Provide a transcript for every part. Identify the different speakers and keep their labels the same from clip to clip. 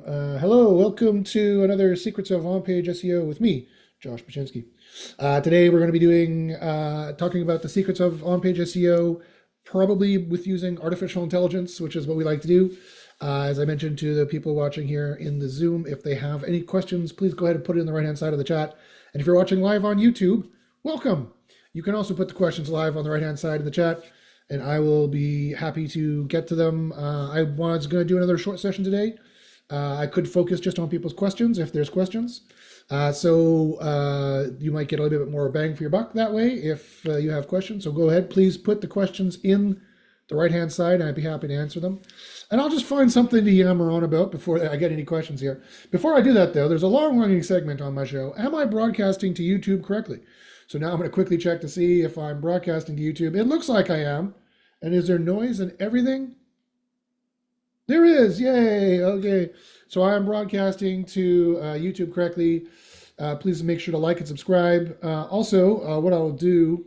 Speaker 1: Hello, welcome to another Secrets of On-Page SEO with me, Josh Pachensky. Today we're going to be talking about the secrets of on-page SEO, probably with using artificial intelligence, which is what we like to do. As I mentioned to the people watching here in the Zoom, if they have any questions, please go ahead and put it in the right-hand side of the chat. And if you're watching live on YouTube, welcome. You can also put the questions live on the right-hand side of the chat, and I will be happy to get to them. I was going to do another short session today. I could focus just on people's questions if there's questions. So you might get a little bit more bang for your buck that way if you have questions. So go ahead, please put the questions in the right-hand side, and I'd be happy to answer them. And I'll just find something to yammer on about before I get any questions here. Before I do that, though, there's a long-running segment on my show. Am I broadcasting to YouTube correctly? So now I'm going to quickly check to see if I'm broadcasting to YouTube. It looks like I am. And is there noise and everything? There is, yay, okay. So I am broadcasting to YouTube correctly. Please make sure to like and subscribe. Also, what I'll do,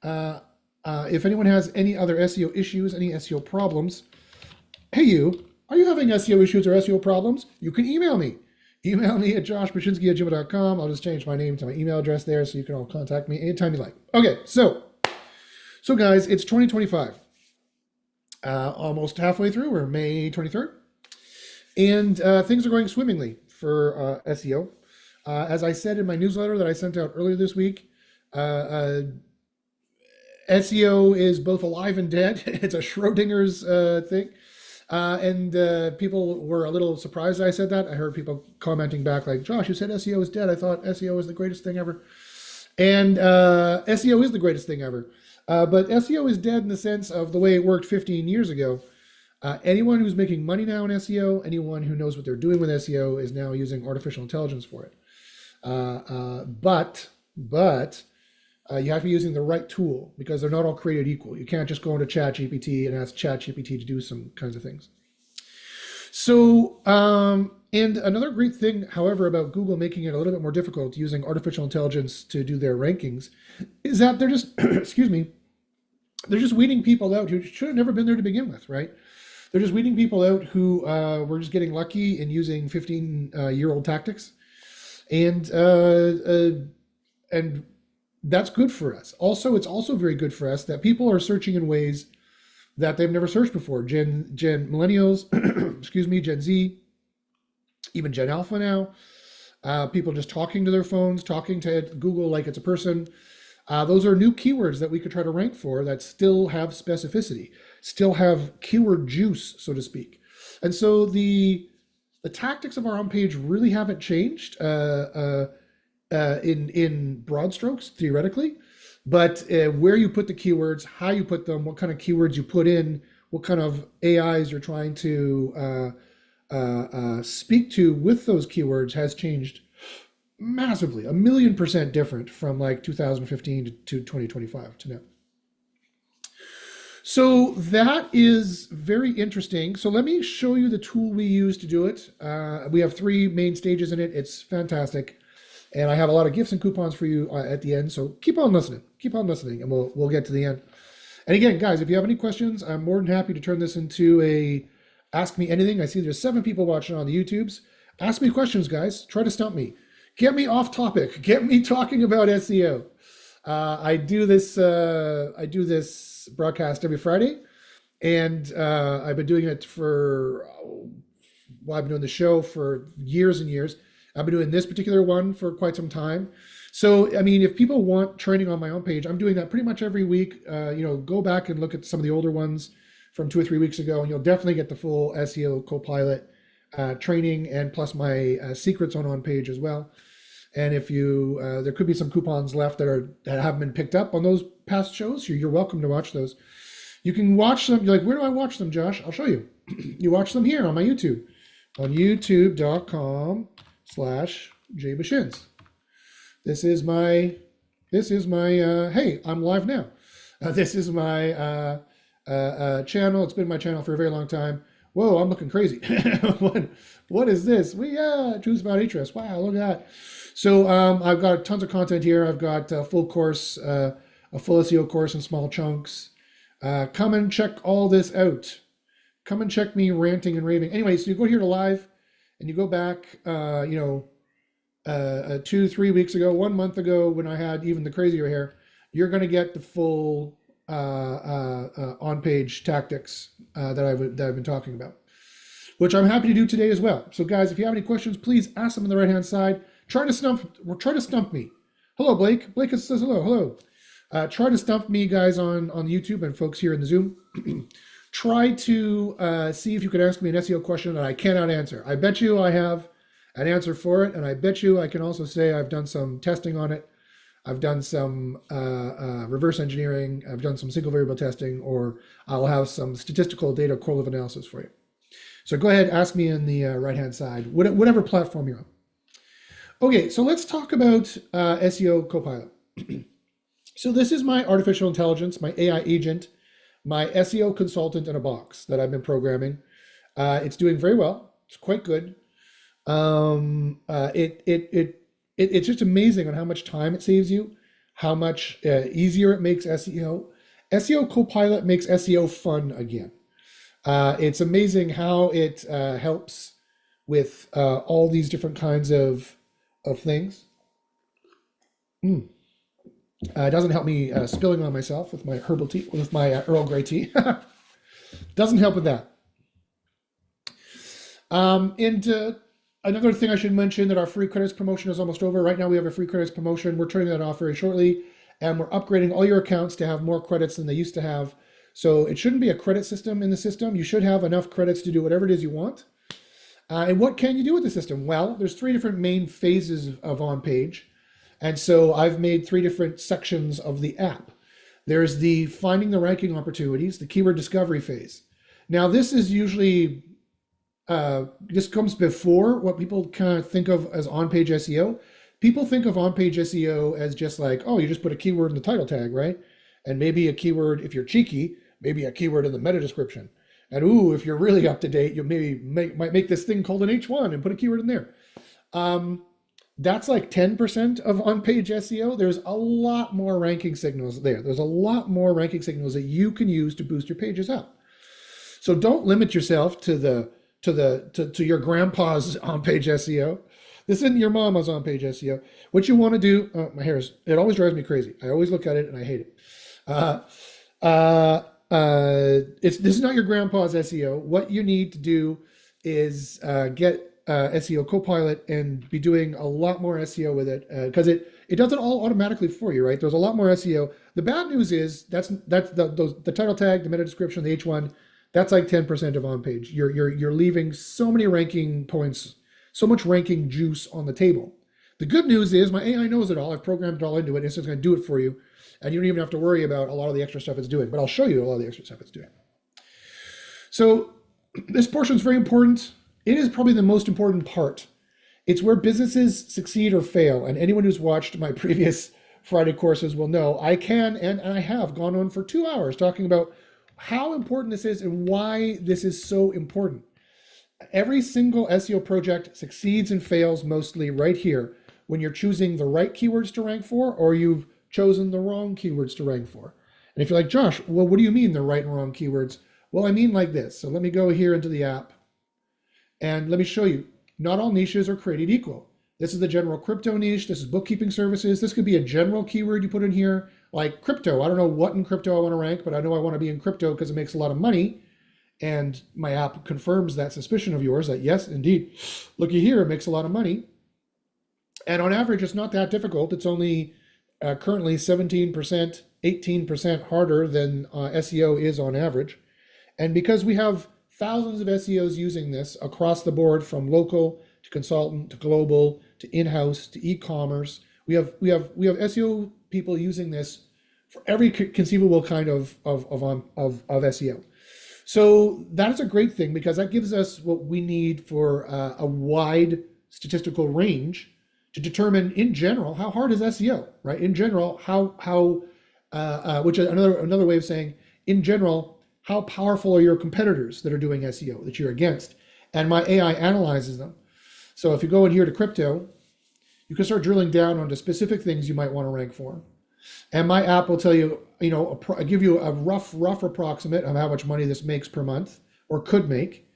Speaker 1: if anyone has any other SEO issues, any SEO problems, hey you, are you having SEO issues or SEO problems? You can email me. Email me at joshpachensky@gmail.com. I'll just change my name to my email address there so you can all contact me anytime you like. Okay, so guys, it's 2025. Almost halfway through. We're May 23rd. And things are going swimmingly for SEO. As I said in my newsletter that I sent out earlier this week, SEO is both alive and dead. It's a Schrodinger's thing. And people were a little surprised I said that. I heard people commenting back like, Josh, you said SEO is dead. I thought SEO was the greatest thing ever. And SEO is the greatest thing ever. But SEO is dead in the sense of the way it worked 15 years ago. Anyone who's making money now in SEO, anyone who knows what they're doing with SEO is now using artificial intelligence for it. But you have to be using the right tool because they're not all created equal. You can't just go into ChatGPT and ask ChatGPT to do some kinds of things. So, and another great thing, however, about Google making it a little bit more difficult using artificial intelligence to do their rankings is that they're just, excuse me, they're just weeding people out who should have never been there to begin with, right? They're just weeding people out who were just getting lucky in using 15-year-old tactics. And that's good for us. Also, it's also very good for us that people are searching in ways that they've never searched before. Gen millennials, excuse me, Gen Z, even Gen Alpha now. People just talking to their phones, talking to Google like it's a person. Those are new keywords that we could try to rank for that still have specificity, still have keyword juice, so to speak. And so the tactics of our homepage really haven't changed in broad strokes, theoretically. But where you put the keywords, how you put them, what kind of keywords you put in, what kind of AIs you're trying to speak to with those keywords has changed massively, 1,000,000% different from like 2015 to 2025 to now. So that is very interesting. So let me show you the tool we use to do it. We have 3 main stages in it. It's fantastic. And I have a lot of gifts and coupons for you at the end. So keep on listening, and we'll get to the end. And again, guys, if you have any questions, I'm more than happy to turn this into a Ask Me Anything. I see there's 7 people watching on the YouTubes. Ask me questions, guys. Try to stump me. Get me off topic. Get me talking about SEO. I do this broadcast every Friday, and I've been doing it for, well, I've been doing the show for years and years. I've been doing this particular one for quite some time. So, I mean, if people want training on my own page, I'm doing that pretty much every week. Go back and look at some of the older ones from 2 or 3 weeks ago, and you'll definitely get the full SEO CoPilot training and plus my secrets on page as well. And if you, there could be some coupons left that haven't been picked up on those past shows. You're welcome to watch those. You can watch them. You're like, where do I watch them, Josh? I'll show you. You watch them here on my YouTube, on youtube.com/jbashins. This is my, hey, I'm live now. This is my channel. It's been my channel for a very long time. Whoa, I'm looking crazy. What is this? Truth about interest. Wow, look at that. So I've got tons of content here. I've got a full course, a full SEO course in small chunks. Come and check all this out. Come and check me ranting and raving. Anyway, so you go here to live, and you go back, 2, 3 weeks ago, 1 month ago, when I had even the crazier hair, you're going to get the full on-page tactics that I've been talking about, which I'm happy to do today as well. So guys, if you have any questions, please ask them on the right-hand side. Try to stump me. Hello, Blake. Blake says hello. Hello. Try to stump me, guys, on YouTube and folks here in the Zoom. Try to see if you could ask me an SEO question that I cannot answer. I bet you I have an answer for it, and I bet you I can also say I've done some testing on it. I've done some reverse engineering. I've done some single variable testing, or I'll have some statistical data correlative analysis for you. So go ahead, ask me in the right-hand side, whatever platform you're on. Okay, so let's talk about SEO CoPilot. So this is my artificial intelligence, my AI agent, my SEO consultant in a box that I've been programming. It's doing very well. It's quite good. It's just amazing on how much time it saves you, how much easier it makes SEO. SEO CoPilot makes SEO fun again. It's amazing how it helps with all these different kinds of things. It doesn't help me spilling on myself with my herbal tea, with my Earl Grey tea. Doesn't help with that. Another thing I should mention that our free credits promotion is almost over. Right now we have a free credits promotion. We're turning that off very shortly, and we're upgrading all your accounts to have more credits than they used to have. So it shouldn't be a credit system in the system. You should have enough credits to do whatever it is you want. And what can you do with the system? Well, there's 3 different main phases of on-page. And so I've made 3 different sections of the app. There's the finding the ranking opportunities, the keyword discovery phase. Now this is usually, this comes before what people kind of think of as on-page SEO. People think of on-page SEO as just like, oh, you just put a keyword in the title tag, right? And maybe a keyword, if you're cheeky, maybe a keyword in the meta description. And ooh, if you're really up to date, you maybe might make this thing called an H1 and put a keyword in there. That's like 10% of on-page SEO. There's a lot more ranking signals there. There's a lot more ranking signals that you can use to boost your pages up. So don't limit yourself to your grandpa's on-page SEO. This isn't your mama's on-page SEO. What you want to do, it always drives me crazy. I always look at it and I hate it. This is not your grandpa's SEO. What you need to do is get SEO CoPilot and be doing a lot more SEO with it, because it does it all automatically for you, right? There's a lot more SEO. The bad news is that's the title tag, the meta description, the H1. That's like 10% of on page. You're leaving so many ranking points, so much ranking juice on the table. The good news is my AI knows it all. I've programmed it all into it. It's just going to do it for you, and you don't even have to worry about a lot of the extra stuff it's doing. But I'll show you a lot of the extra stuff it's doing. So this portion is very important. It is probably the most important part. It's where businesses succeed or fail. And anyone who's watched my previous Friday courses will know I can and I have gone on for 2 hours talking about how important this is and why this is so important. Every single SEO project succeeds and fails mostly right here when you're choosing the right keywords to rank for, or you've chosen the wrong keywords to rank for. And if you're like, Josh, well, what do you mean the right and wrong keywords? Well, I mean like this. So let me go here into the app. And let me show you, not all niches are created equal. This is the general crypto niche. This is bookkeeping services. This could be a general keyword you put in here, like crypto. I don't know what in crypto I want to rank, but I know I want to be in crypto because it makes a lot of money. And my app confirms that suspicion of yours that yes, indeed, looky here, it makes a lot of money. And on average, it's not that difficult. It's only currently 17%, 18% harder than SEO is on average. And because we have thousands of SEOs using this across the board, from local to consultant to global to in-house to e-commerce. We have SEO people using this for every conceivable kind of SEO. So that is a great thing, because that gives us what we need for a wide statistical range to determine in general how hard is SEO, right? In general, which is another way of saying in general, how powerful are your competitors that are doing SEO that you're against? And my AI analyzes them. So if you go in here to crypto, you can start drilling down onto specific things you might want to rank for. And my app will tell you, give you a rough approximate of how much money this makes per month or could make.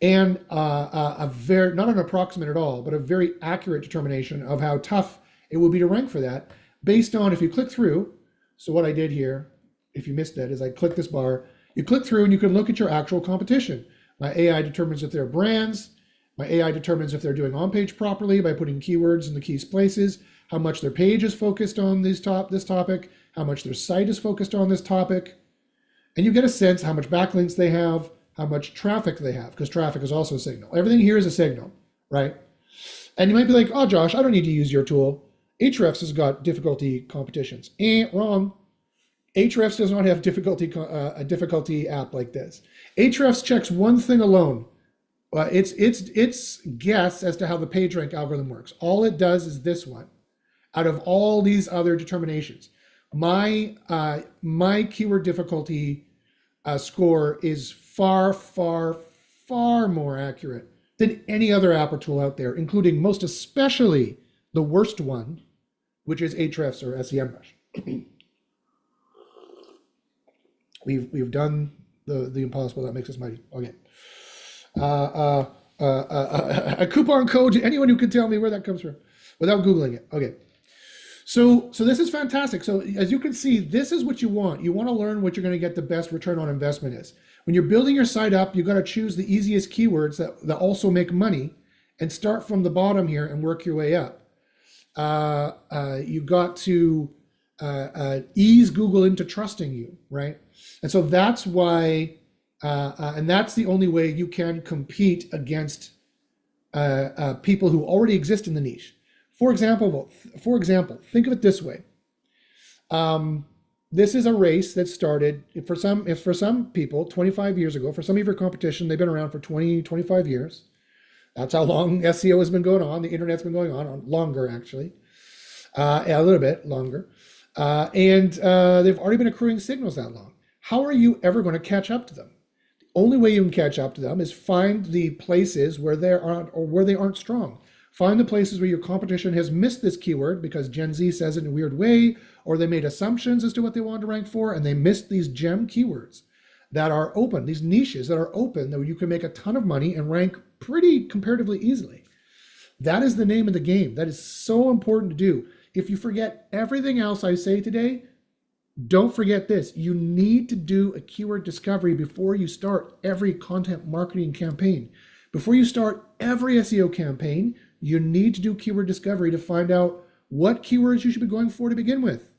Speaker 1: and a very, not an approximate at all, but a very accurate determination of how tough it will be to rank for that based on if you click through. So what I did here, if you missed it, is I click this bar, you click through and you can look at your actual competition. My AI determines if they're brands. My AI determines if they're doing on-page properly by putting keywords in the key places, how much their page is focused on this topic, how much their site is focused on this topic. And you get a sense how much backlinks they have, how much traffic they have, because traffic is also a signal. Everything here is a signal, right? And you might be like, oh, Josh, I don't need to use your tool. Ahrefs has got difficulty competitions. Wrong. Ahrefs does not have a difficulty app like this. Ahrefs checks one thing alone. It's guess as to how the PageRank algorithm works. All it does is this one. Out of all these other determinations, my keyword difficulty score is far, far, far more accurate than any other app or tool out there, including most especially the worst one, which is Ahrefs or SEMrush. We've done the impossible. That makes us mighty. Okay. A coupon code to anyone who can tell me where that comes from without Googling it. Okay. So this is fantastic. So as you can see, this is what you want. You want to learn what you're going to get the best return on investment is. When you're building your site up, you've got to choose the easiest keywords that also make money and start from the bottom here and work your way up. You've got to ease Google into trusting you, right? And so that's why, and that's the only way you can compete against people who already exist in the niche. For example, think of it this way. This is a race that started for some people 25 years ago. For some of your competition, they've been around for 20, 25 years. That's how long SEO has been going on. The internet's been going on longer, actually, a little bit longer. And they've already been accruing signals that long. How are you ever going to catch up to them? The only way you can catch up to them is find the places where they aren't strong. Find the places where your competition has missed this keyword because Gen Z says it in a weird way, or they made assumptions as to what they wanted to rank for, and they missed these gem keywords that are open, these niches that are open, that you can make a ton of money and rank pretty comparatively easily. That is the name of the game. That is so important to do. If you forget everything else I say today, don't forget this. You need to do a keyword discovery before you start every content marketing campaign. Before you start every SEO campaign, you need to do keyword discovery to find out what keywords you should be going for to begin with.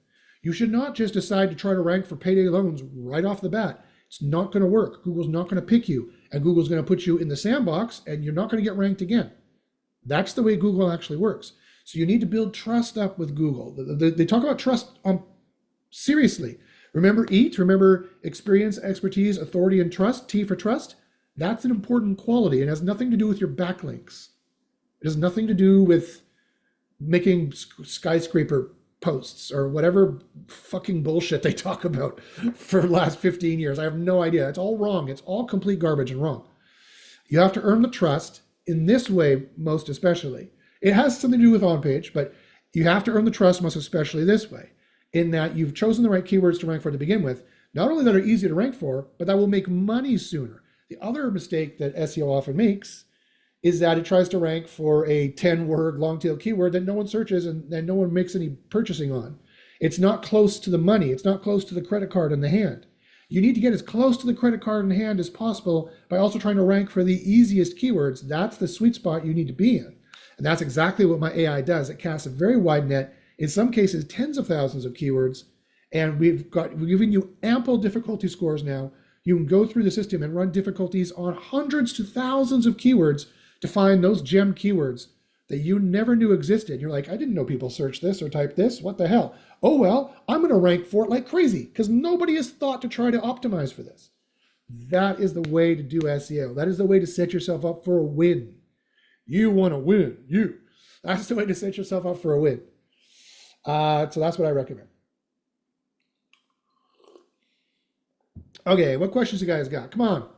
Speaker 1: You should not just decide to try to rank for payday loans right off the bat. It's not going to work. Google's not going to pick you, and Google's going to put you in the sandbox, and you're not going to get ranked again. That's the way Google actually works. So you need to build trust up with Google. They talk about trust seriously. Remember EAT, remember experience, expertise, authority, and trust, T for trust. That's an important quality. It has nothing to do with your backlinks. It has nothing to do with making skyscraper posts or whatever fucking bullshit they talk about for the last 15 years. I have no idea. It's all wrong. It's all complete garbage and wrong. You have to earn the trust in this way, most especially. It has something to do with on-page, but you have to earn the trust most especially this way, in that you've chosen the right keywords to rank for to begin with. Not only that are easy to rank for, but that will make money sooner. The other mistake that SEO often makes is that it tries to rank for a 10-word long-tail keyword that no one searches and no one makes any purchasing on. It's not close to the money. It's not close to the credit card in the hand. You need to get as close to the credit card in the hand as possible by also trying to rank for the easiest keywords. That's the sweet spot you need to be in. And that's exactly what my AI does. It casts a very wide net, in some cases, tens of thousands of keywords. And we've given you ample difficulty scores now. You can go through the system and run difficulties on hundreds to thousands of keywords to find those gem keywords that you never knew existed. You're like, I didn't know people search this or type this. What the hell? Oh, well, I'm going to rank for it like crazy because nobody has thought to try to optimize for this. That is the way to do SEO. That is the way to set yourself up for a win. You want to win. That's the way to set yourself up for a win. So that's what I recommend. Okay, what questions you guys got? Come on.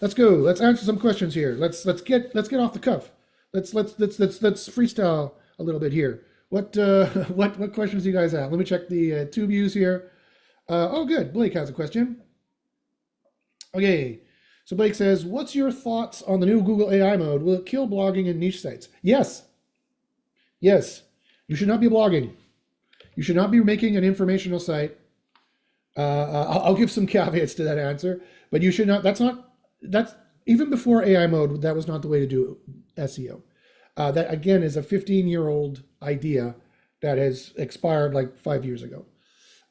Speaker 1: Let's go. Let's answer some questions here. Let's get off the cuff. Let's freestyle a little bit here. What questions do you guys have? Let me check the TubeViews here. Oh, good. Blake has a question. Okay. So Blake says, what's your thoughts on the new Google AI mode? Will it kill blogging in niche sites? Yes. Yes. You should not be blogging. You should not be making an informational site. I'll give some caveats to that answer, but you should not, that's even before AI mode, that was not the way to do SEO. That again is a 15-year-old idea that has expired like 5 years ago.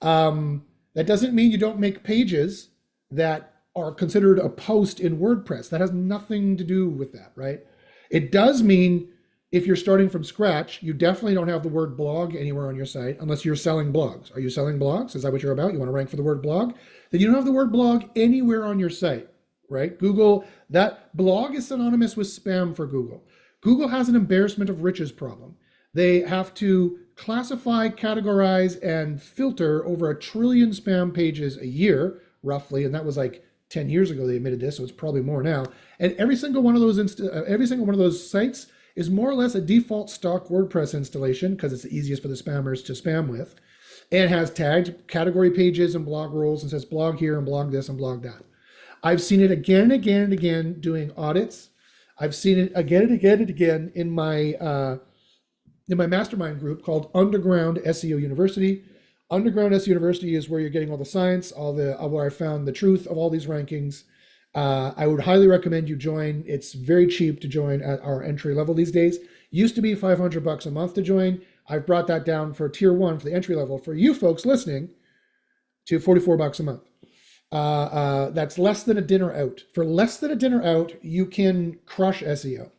Speaker 1: That doesn't mean you don't make pages that are considered a post in WordPress. That has nothing to do with that, right? It does mean if you're starting from scratch, you definitely don't have the word blog anywhere on your site unless you're selling blogs. Are you selling blogs? Is that what you're about? You want to rank for the word blog? Then you don't have the word blog anywhere on your site, right? Google, that blog is synonymous with spam for Google. Google has an embarrassment of riches problem. They have to classify, categorize, and filter over 1 trillion spam pages a year, roughly, and that was like 10 years ago they admitted this, so it's probably more now. And every single one of those sites is more or less a default stock WordPress installation because it's the easiest for the spammers to spam with, and has tagged category pages and blog roles and says blog here and blog this and blog that. I've seen it again and again and again doing audits. I've seen it again and again and again in my mastermind group called Underground SEO University. Underground SEO University is where you're getting all the science, where I found the truth of all these rankings. I would highly recommend you join. It's very cheap to join at our entry level these days. Used to be $500 a month to join. I've brought that down for tier 1 for the entry level for you folks listening to $44 a month. That's less than a dinner out. For less than a dinner out, you can crush SEO.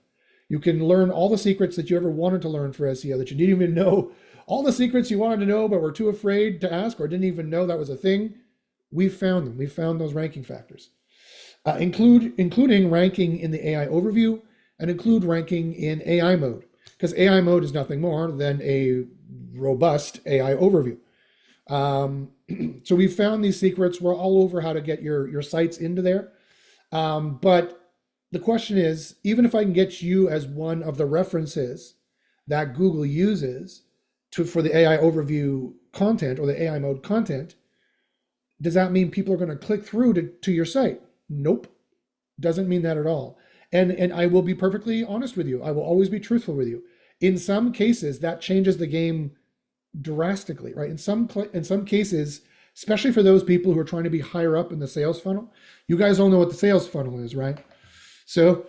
Speaker 1: You can learn all the secrets that you ever wanted to learn for SEO that you didn't even know. All the secrets you wanted to know but were too afraid to ask or didn't even know that was a thing. We found them. We found those ranking factors. Including ranking in the AI overview and include ranking in AI mode, because AI mode is nothing more than a robust AI overview. So we found these secrets. We're all over how to get your sites into there. But the question is, even if I can get you as one of the references that Google uses for the AI overview content or the AI mode content, does that mean people are going to click through to your site? Nope. Doesn't mean that at all. And I will be perfectly honest with you. I will always be truthful with you. In some cases, that changes the game drastically, right? In some cases, especially for those people who are trying to be higher up in the sales funnel, you guys all know what the sales funnel is, right? So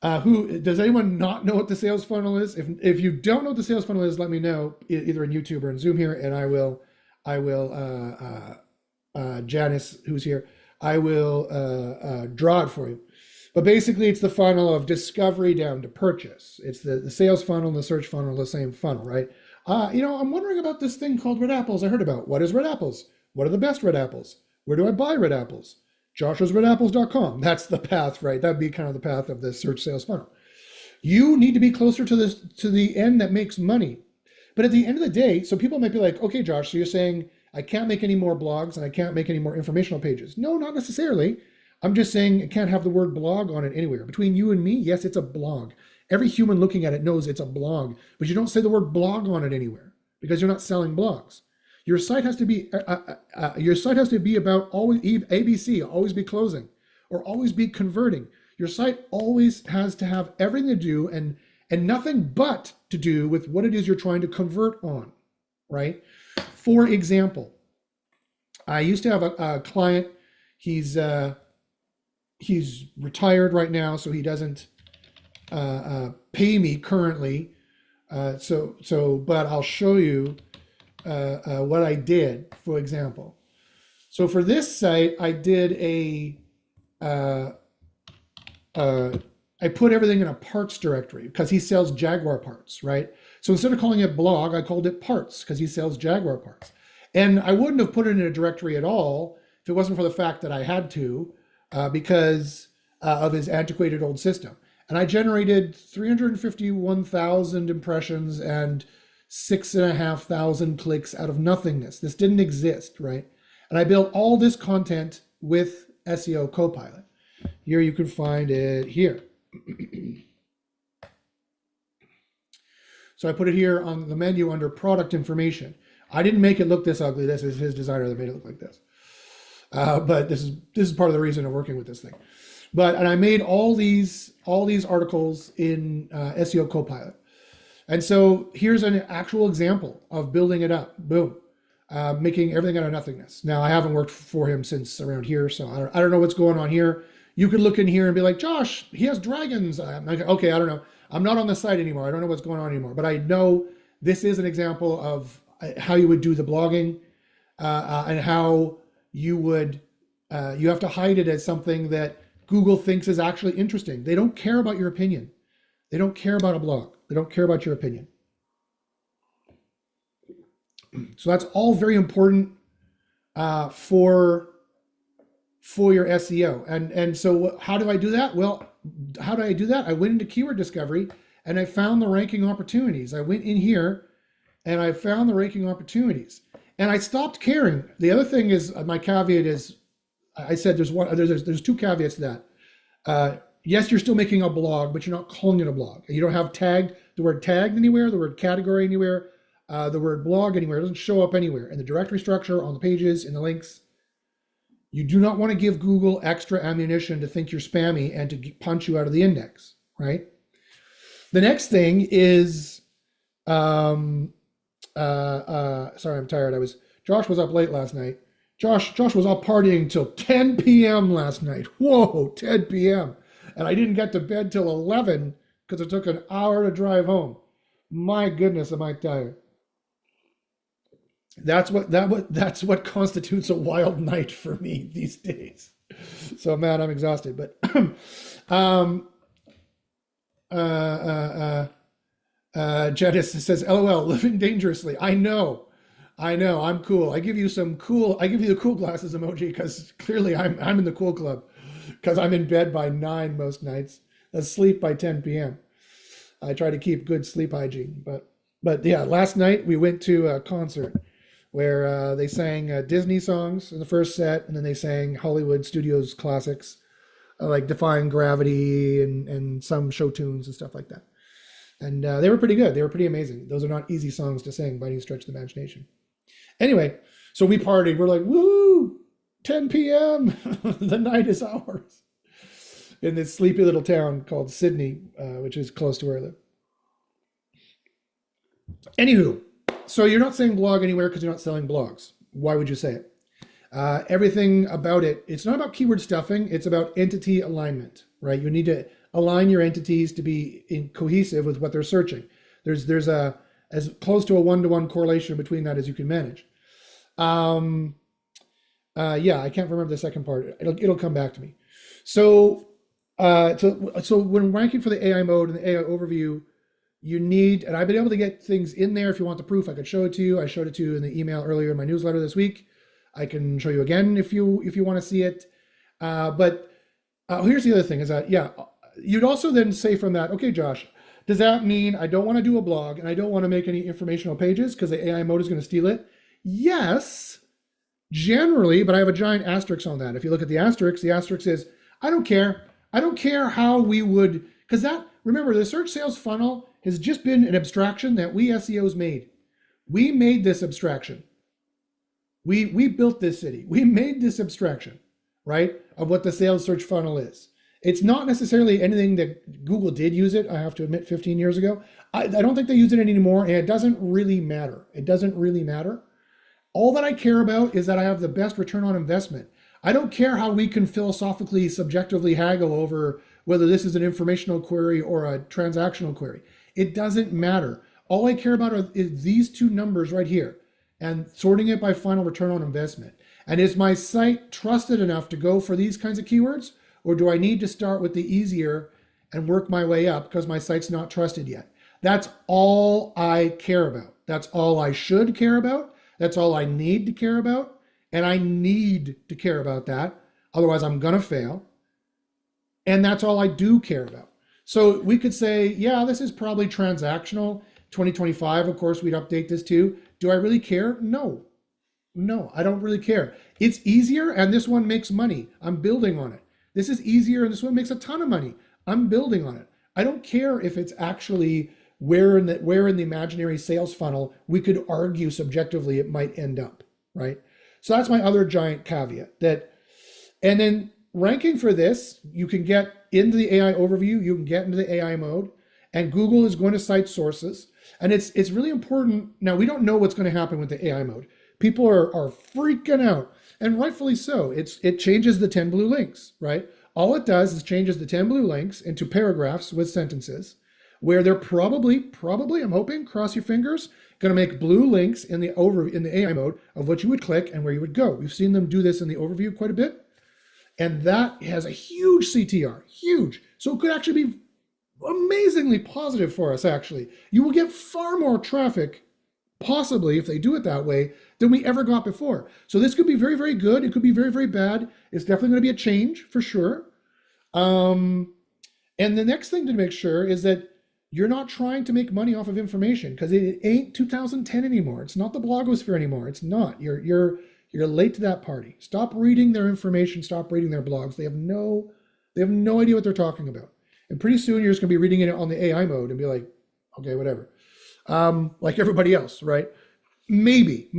Speaker 1: who does anyone not know what the sales funnel is? If you don't know what the sales funnel is, let me know either in YouTube or in Zoom here, and I will Janice, who's here, I will draw it for you. But basically, it's the funnel of discovery down to purchase. It's the sales funnel and the search funnel, the same funnel, right? I'm wondering about this thing called red apples I heard about. What is red apples? What are the best red apples? Where do I buy red apples? joshusredapples.com. That's the path, right? That'd be kind of the path of the search sales funnel. You need to be closer to the end that makes money. But at the end of the day, so people might be like, okay, Josh, so you're saying I can't make any more blogs and I can't make any more informational pages. No, not necessarily. I'm just saying it can't have the word blog on it anywhere. Between you and me, yes, it's a blog. Every human looking at it knows it's a blog, but you don't say the word blog on it anywhere because you're not selling blogs. Your site has to be about always ABC, always be closing, or always be converting. Your site always has to have everything to do and nothing but to do with what it is you're trying to convert on, right? For example, I used to have a client. He's retired right now, so he doesn't pay me currently. But I'll show you what I did, for example. So for this site, I did I put everything in a parts directory because he sells Jaguar parts, right? So instead of calling it blog, I called it parts because he sells Jaguar parts. And I wouldn't have put it in a directory at all if it wasn't for the fact that I had to because of his antiquated old system. And I generated 351,000 impressions and 6,500 clicks out of nothingness. This didn't exist, right? And I built all this content with SEO CoPilot. Here you can find it here. So I put it here on the menu under product information. I didn't make it look this ugly. This is his designer that made it look like this. But this is part of the reason of working with this thing. And I made all these articles in SEO CoPilot. And so here's an actual example of building it up. Boom. Making everything out of nothingness. Now, I haven't worked for him since around here, so I don't know what's going on here. You could look in here and be like, Josh, he has dragons. I'm like, okay, I don't know. I'm not on the site anymore. I don't know what's going on anymore. But I know this is an example of how you would do the blogging and how you would, you have to hide it as something that Google thinks is actually interesting. They don't care about your opinion. They don't care about a blog. They don't care about your opinion. So that's all very important for your SEO. And so how do I do that? Well, how do I do that? I went into keyword discovery and I found the ranking opportunities. I went in here and I found the ranking opportunities and I stopped caring. The other thing is my caveat is I said there's two caveats to that. Yes, you're still making a blog, but you're not calling it a blog. You don't have the word tagged anywhere, the word category anywhere, the word blog anywhere. It doesn't show up anywhere in the directory structure, on the pages, in the links. You do not want to give Google extra ammunition to think you're spammy and to punch you out of the index, right? The next thing is, sorry, I'm tired. Josh was up late last night. Josh was up partying till 10 p.m. last night. Whoa, 10 p.m. And I didn't get to bed till 11 because it took an hour to drive home. My goodness, am I tired. That's what constitutes a wild night for me these days. So man, I'm exhausted. But Janice says, "LOL, living dangerously." I know, I'm cool. I give you the cool glasses emoji because clearly I'm in the cool club because I'm in bed by 9 most nights, asleep by 10 p.m. I try to keep good sleep hygiene, but yeah, last night we went to a concert where they sang Disney songs in the first set, and then they sang Hollywood Studios classics like Defying Gravity and some show tunes and stuff like that. And they were pretty good. They were pretty amazing. Those are not easy songs to sing by any stretch of the imagination. Anyway, so we partied. We're like, woo, 10 p.m. The night is ours. In this sleepy little town called Sydney, which is close to where I live. Anywho, so you're not saying blog anywhere because you're not selling blogs. Why would you say it? Everything about it, it's not about keyword stuffing. It's about entity alignment, right? You need to align your entities to be cohesive with what they're searching. There's as close to a one-to-one correlation between that as you can manage. Yeah, I can't remember the second part. It'll come back to me. So when ranking for the AI mode and the AI overview, you need, and I've been able to get things in there. If you want the proof, I could show it to you. I showed it to you in the email earlier in my newsletter this week. I can show you again if you want to see it. But here's the other thing is that, yeah, you'd also then say from that, okay, Josh, does that mean I don't want to do a blog and I don't want to make any informational pages because the AI mode is going to steal it? Yes, generally, but I have a giant asterisk on that. If you look at the asterisk is, I don't care. I don't care how we would, because remember, the search sales funnel has just been an abstraction that we SEOs made. We made this abstraction. We built this city. We made this abstraction, right, of what the sales search funnel is. It's not necessarily anything that Google did use it, I have to admit, 15 years ago. I don't think they use it anymore, and it doesn't really matter. It doesn't really matter. All that I care about is that I have the best return on investment. I don't care how we can philosophically, subjectively haggle over whether this is an informational query or a transactional query. It doesn't matter. All I care about is these two numbers right here and sorting it by final return on investment. And is my site trusted enough to go for these kinds of keywords? Or do I need to start with the easier and work my way up because my site's not trusted yet? That's all I care about. That's all I should care about. That's all I need to care about. And I need to care about that. Otherwise, I'm going to fail. And that's all I do care about. So we could say, yeah, this is probably transactional. 2025, of course, we'd update this too. Do I really care? No, I don't really care. It's easier and this one makes money. I'm building on it. This is easier and this one makes a ton of money. I'm building on it. I don't care if it's actually where in the imaginary sales funnel we could argue subjectively it might end up, right? So that's my other giant caveat. And then ranking for this, you can get into the AI overview, you can get into the AI mode, and Google is going to cite sources. And it's really important. Now, we don't know what's going to happen with the AI mode. People are freaking out, and rightfully so. It changes the 10 blue links, right? All it does is changes the 10 blue links into paragraphs with sentences where they're probably, I'm hoping, cross your fingers, going to make blue links in the AI mode of what you would click and where you would go. We've seen them do this in the overview quite a bit. And that has a huge CTR, huge. So it could actually be amazingly positive for us, actually. You will get far more traffic, possibly, if they do it that way, than we ever got before. So this could be very, very good. It could be very, very bad. It's definitely going to be a change, for sure. And the next thing to make sure is that you're not trying to make money off of information, because it ain't 2010 anymore. It's not the blogosphere anymore. It's not. You're late to that party. Stop reading their information. Stop reading their blogs. They have no idea what they're talking about. And pretty soon you're just going to be reading it on the AI mode and be like, okay, whatever. Like everybody else, right? Maybe.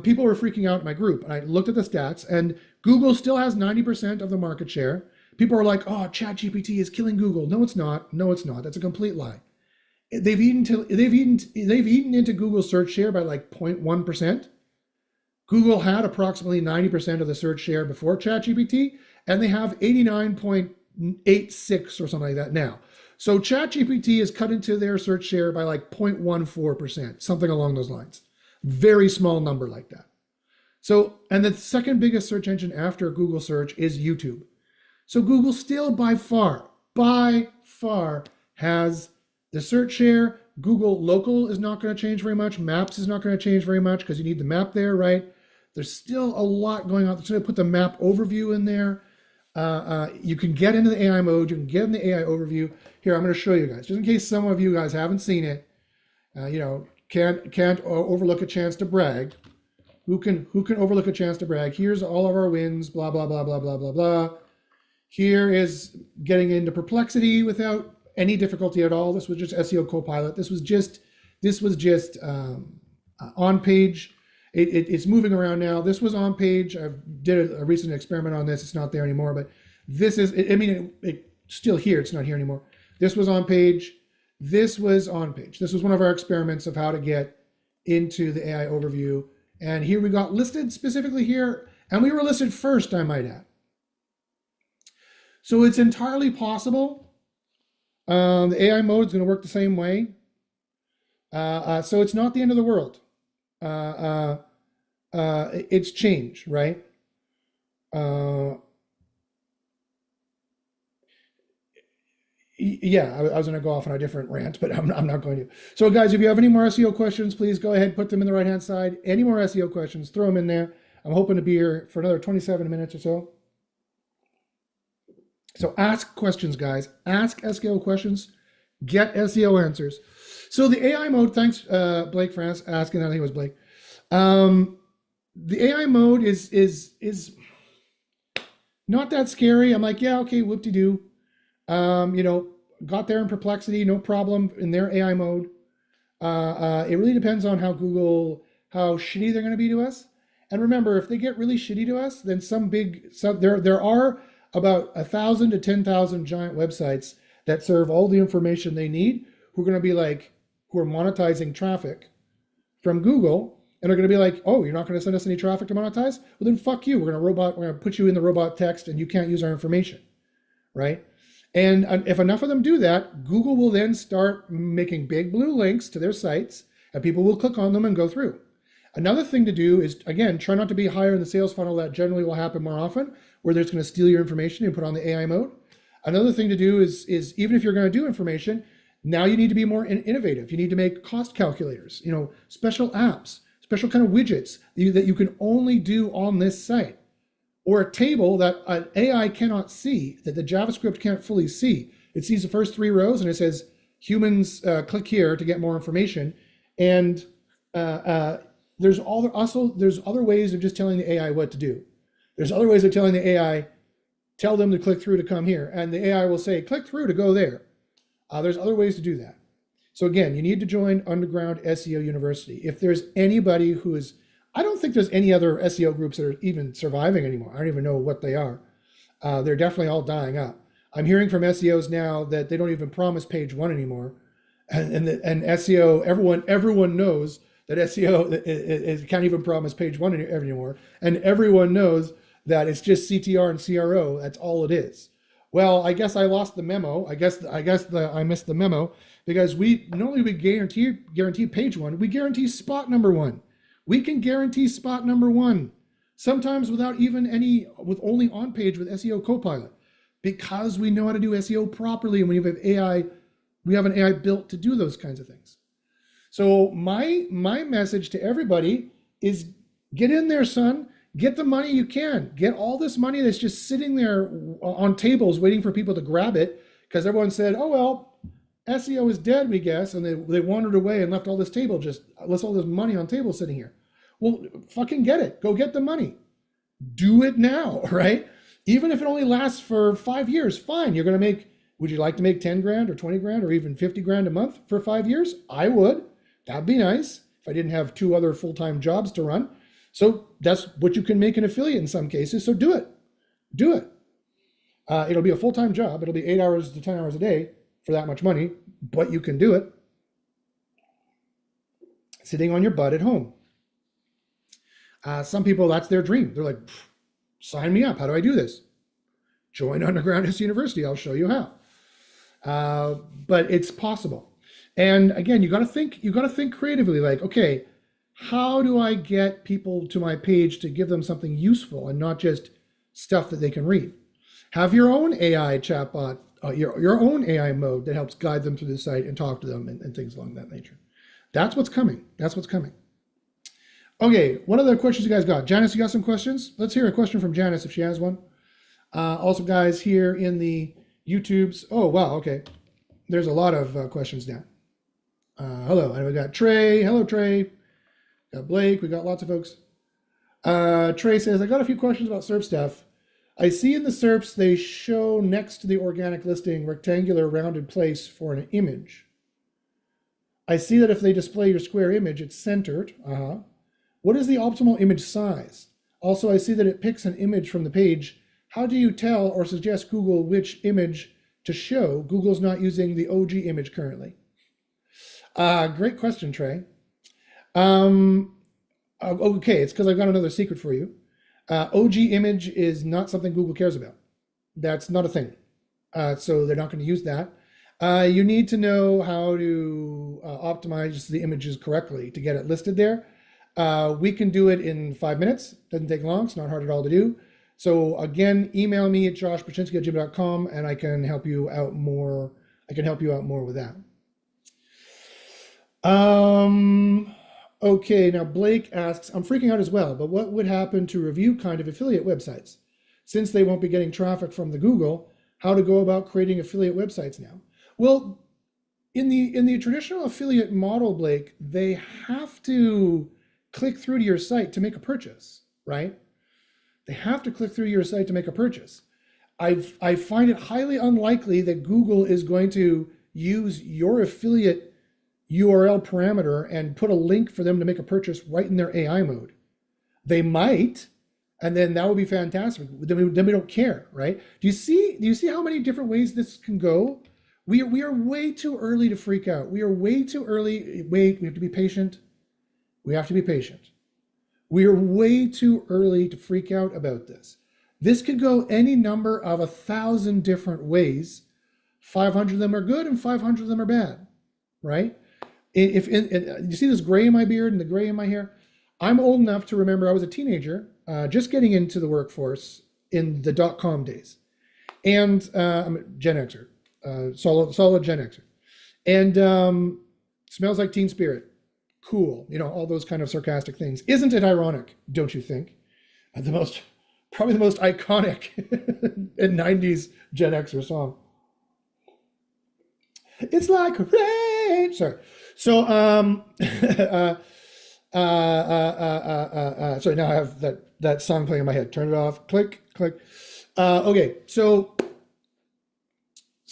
Speaker 1: People were freaking out in my group, and I looked at the stats, and Google still has 90% of the market share. People are like, oh, ChatGPT is killing Google. No, it's not. That's a complete lie. They've eaten into Google's search share by like 0.1%. Google had approximately 90% of the search share before ChatGPT, and they have 89.86 or something like that now. So ChatGPT is cut into their search share by like 0.14%, something along those lines. Very small number like that. So, and the second biggest search engine after Google search is YouTube. So Google still by far has the search share. Google local is not going to change very much. Maps is not going to change very much because you need the map there, right? There's still a lot going on. So I put the map overview in there. You can get into the AI mode. You can get in the AI overview. Here, I'm going to show you guys, just in case some of you guys haven't seen it. Can't overlook a chance to brag. Who can overlook a chance to brag? Here's all of our wins. Blah blah blah blah blah blah blah. Here is getting into Perplexity without any difficulty at all. This was just SEO CoPilot. This was just on page. It's moving around now. This was on page. I did a recent experiment on this. It's not there anymore, but this is, it's still here. It's not here anymore. This was on page. This was on page. This was one of our experiments of how to get into the AI overview. And here we got listed specifically here. And we were listed first, I might add. So it's entirely possible. The AI mode is going to work the same way. So it's not the end of the world. It's change, right? Yeah, I was going to go off on a different rant, but I'm not going to. So guys, if you have any more SEO questions, please go ahead, put them in the right-hand side. Any more SEO questions, throw them in there. I'm hoping to be here for another 27 minutes or so. So ask questions, guys. Ask SEO questions. Get SEO answers. So the AI mode, thanks Blake for asking. I think it was Blake. The AI mode is not that scary. I'm like, yeah, okay, whoop-de-doo. Got there in Perplexity, no problem in their AI mode. It really depends on how shitty they're going to be to us. And remember, if they get really shitty to us, then there are about 1,000 to 10,000 giant websites that serve all the information they need, who are monetizing traffic from Google, and are going to be like, oh, you're not going to send us any traffic to monetize? Well, then fuck you. We're going to put you in the robot text, and you can't use our information, right? And if enough of them do that, Google will then start making big blue links to their sites, and people will click on them and go through. Another thing to do is, again, try not to be higher in the sales funnel. That generally will happen more often, where they're just going to steal your information and put on the AI mode. Another thing to do is even if you're going to do information, now you need to be more innovative. You need to make cost calculators, special apps, special kind of widgets that you can only do on this site, or a table that an AI cannot see, that the JavaScript can't fully see. It sees the first 3 rows and it says, humans click here to get more information. And there's other ways of just telling the AI what to do. There's other ways of telling the AI, tell them to click through to come here. And the AI will say, click through to go there. There's other ways to do that. So again, you need to join Underground SEO University. If there's anybody who is, I don't think there's any other SEO groups that are even surviving anymore. I don't even know what they are. They're definitely all dying up. I'm hearing from SEOs now that they don't even promise page one anymore, and SEO, everyone knows that SEO can't even promise page one anymore, and everyone knows that it's just CTR and CRO. That's all it is. Well, I guess I lost the memo. I missed the memo, because we not only we guarantee page one, we guarantee spot number one. We can guarantee spot number one, sometimes without even with only on page with SEO CoPilot, because we know how to do SEO properly, and when you have AI, we have an AI built to do those kinds of things. So my message to everybody is, get in there, son. Get the money you can. Get all this money that's just sitting there on tables waiting for people to grab it, because everyone said, oh, well, SEO is dead, we guess, and they wandered away and left all this all this money on tables sitting here. Well, fucking get it. Go get the money. Do it now, right? Even if it only lasts for 5 years, fine. You're going to make, would you like to make 10 grand or 20 grand or even 50 grand a month for 5 years? I would. That'd be nice if I didn't have 2 other full-time jobs to run. So that's what you can make an affiliate in some cases. So do it. Do it. It'll be a full-time job. It'll be 8 hours to 10 hours a day for that much money, but you can do it sitting on your butt at home. Some people, that's their dream. They're like, sign me up. How do I do this? Join Underground SEO University. I'll show you how. But it's possible. And again, you got to think creatively, like, okay, how do I get people to my page to give them something useful and not just stuff that they can read? Have your own AI chatbot, your own AI mode that helps guide them through the site and talk to them and things along that nature. That's what's coming. That's what's coming. Okay, what other questions you guys got? Janice, you got some questions? Let's hear a question from Janice if she has one. Also, guys, here in the YouTubes. Oh, wow, okay. There's a lot of questions now. Hello, and we got Trey. Hello, Trey. Got Blake. We got lots of folks. Trey says, I got a few questions about SERP stuff. I see in the SERPs they show next to the organic listing rectangular rounded place for an image. I see that if they display your square image, it's centered. What is the optimal image size? Also, I see that it picks an image from the page. How do you tell or suggest Google which image to show? Google's not using the OG image currently. Great question, Trey. Okay, it's because I've got another secret for you. OG image is not something Google cares about. That's not a thing. So they're not going to use that. You need to know how to optimize the images correctly to get it listed there. We can do it in 5 minutes. Doesn't take long. It's not hard at all to do. So again, email me at joshpaczynski@gmail.com and I can help you out more. I can help you out more with that. Okay, now Blake asks, I'm freaking out as well, but what would happen to review kind of affiliate websites? Since they won't be getting traffic from the Google, how to go about creating affiliate websites now? Well, in the traditional affiliate model, Blake, they have to click through to your site to make a purchase, right? They have to click through your site to make a purchase. I find it highly unlikely that Google is going to use your affiliate URL parameter and put a link for them to make a purchase right in their AI mode. They might, and then that would be fantastic. Then we don't care, right? Do you see how many different ways this can go? We are way too early to freak out. We are way too early. Wait, we have to be patient. We have to be patient. We are way too early to freak out about this. This could go any number of 1,000 different ways. 500 of them are good and 500 of them are bad, right? If you see this gray in my beard and the gray in my hair, I'm old enough to remember I was a teenager, just getting into the workforce in the .com days, and I'm a Gen Xer, solid Gen Xer, and smells like Teen Spirit, cool, all those kind of sarcastic things. Isn't it ironic? Don't you think? Probably the most iconic '90s Gen Xer song. It's like rain. Sorry. So, sorry, now I have that song playing in my head. Turn it off. Click, click. Okay, so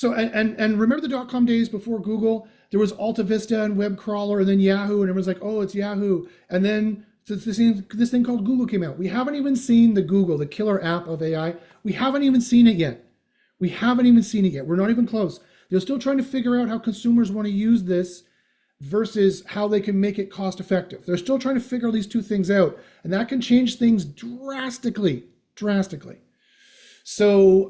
Speaker 1: and remember the .com days before Google? There was Alta Vista and Web Crawler, and then Yahoo, and everyone's like, oh, it's Yahoo. And then since this thing called Google came out. We haven't even seen the Google, the killer app of AI. We haven't even seen it yet. We haven't even seen it yet. We're not even close. They're still trying to figure out how consumers want to use this versus how they can make it cost effective. They're still trying to figure these two things out, and that can change things drastically. So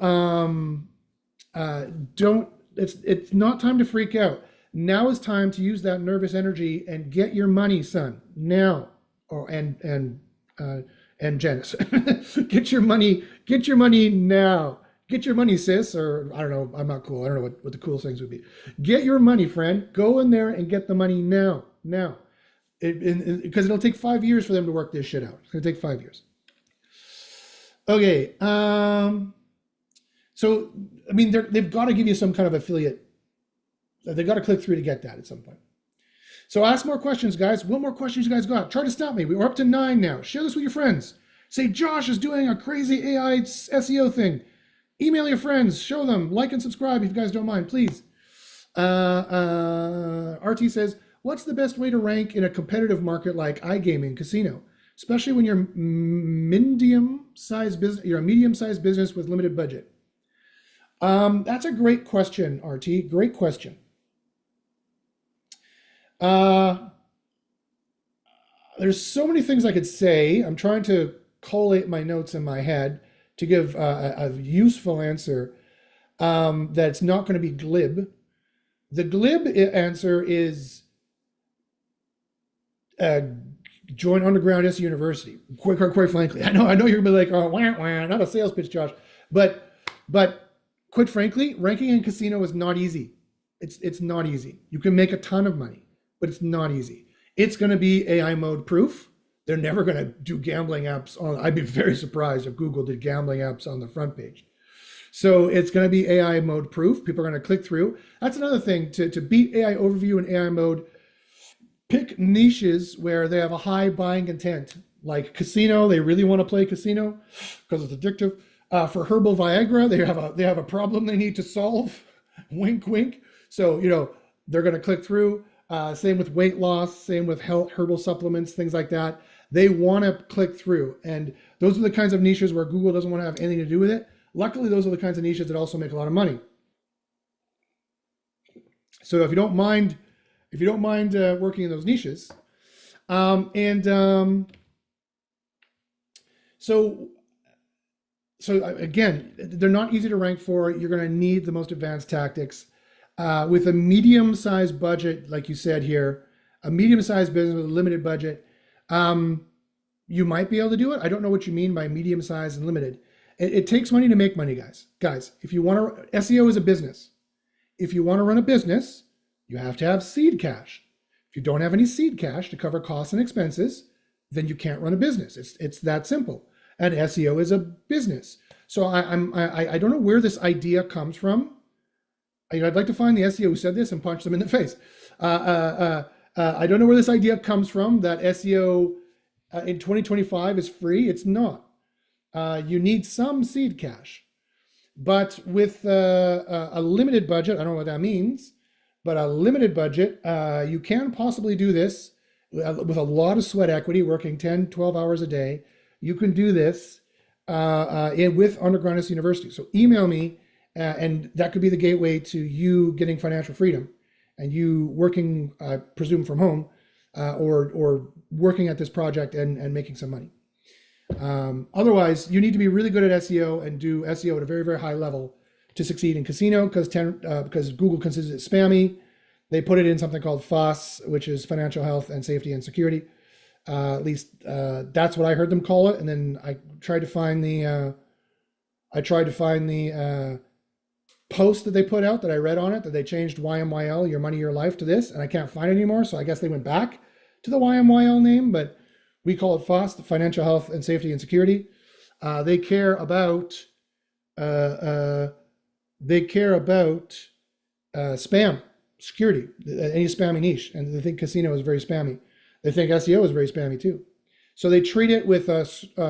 Speaker 1: it's not time to freak out. Now is time to use that nervous energy and get your money, son. Now, and Janice, get your money now. Get your money, sis, or I don't know, I'm not cool. I don't know what the coolest things would be. Get your money, friend. Go in there and get the money now. Because it'll take 5 years for them to work this shit out. It's gonna take 5 years. Okay, so, I mean, they've got to give you some kind of affiliate. They've got to click through to get that at some point. So ask more questions, guys. What more questions you guys got? Try to stop me. We're up to 9 now. Share this with your friends. Say, Josh is doing a crazy AI SEO thing. Email your friends. Show them. Like and subscribe if you guys don't mind, please. RT says, what's the best way to rank in a competitive market like iGaming casino? Especially when you're a medium-sized business with limited budget. That's a great question, RT. Great question. There's so many things I could say. I'm trying to collate my notes in my head to give a useful answer that's not going to be glib. The glib answer is join Underground SEO University. Quite frankly, I know you're gonna be like, oh, not a sales pitch, Josh, but quite frankly, ranking in casino is not easy. It's not easy. You can make a ton of money, but it's not easy. It's going to be AI mode proof. They're never going to do gambling apps on. I'd be very surprised if Google did gambling apps on the front page. So it's going to be AI mode proof. People are going to click through. That's another thing to beat AI overview and AI mode. Pick niches where they have a high buying intent, like casino. They really want to play casino because it's addictive. For herbal Viagra, they have a problem they need to solve. Wink, wink. So they're going to click through. Same with weight loss. Same with herbal supplements, things like that. They want to click through, and those are the kinds of niches where Google doesn't want to have anything to do with it. Luckily, those are the kinds of niches that also make a lot of money. So if you don't mind working in those niches, so again, they're not easy to rank for. You're going to need the most advanced tactics. With a medium-sized budget, like you said here, a medium-sized business with a limited budget, you might be able to do it. I don't know what you mean by medium-sized and limited. It takes money to make money, guys. If you want to, SEO is a business. If you want to run a business, you have to have seed cash. If you don't have any seed cash to cover costs and expenses, then you can't run a business. It's that simple. And SEO is a business. So I don't know where this idea comes from. I'd like to find the SEO who said this and punch them in the face. I don't know where this idea comes from that SEO in 2025 is free. It's not. You need some seed cash. But with a limited budget, I don't know what that means, but a limited budget, you can possibly do this with a lot of sweat equity, working 10, 12 hours a day. You can do this with Underground SEO University. So email me, and that could be the gateway to you getting financial freedom and you working, I presume, from home or working at this project and making some money. Otherwise, you need to be really good at SEO and do SEO at a very, very high level to succeed in casino because Google considers it spammy. They put it in something called FOSS, which is financial health and safety and security. At least that's what I heard them call it. And then I tried to find the post that they put out that I read on it, that they changed YMYL, your money, your life, to this, and I can't find it anymore. So I guess they went back to the YMYL name, but we call it FOSS, the financial health and safety and security. They care about spam, security, any spammy niche, and they think casino is very spammy. They think SEO is very spammy too. So they treat it with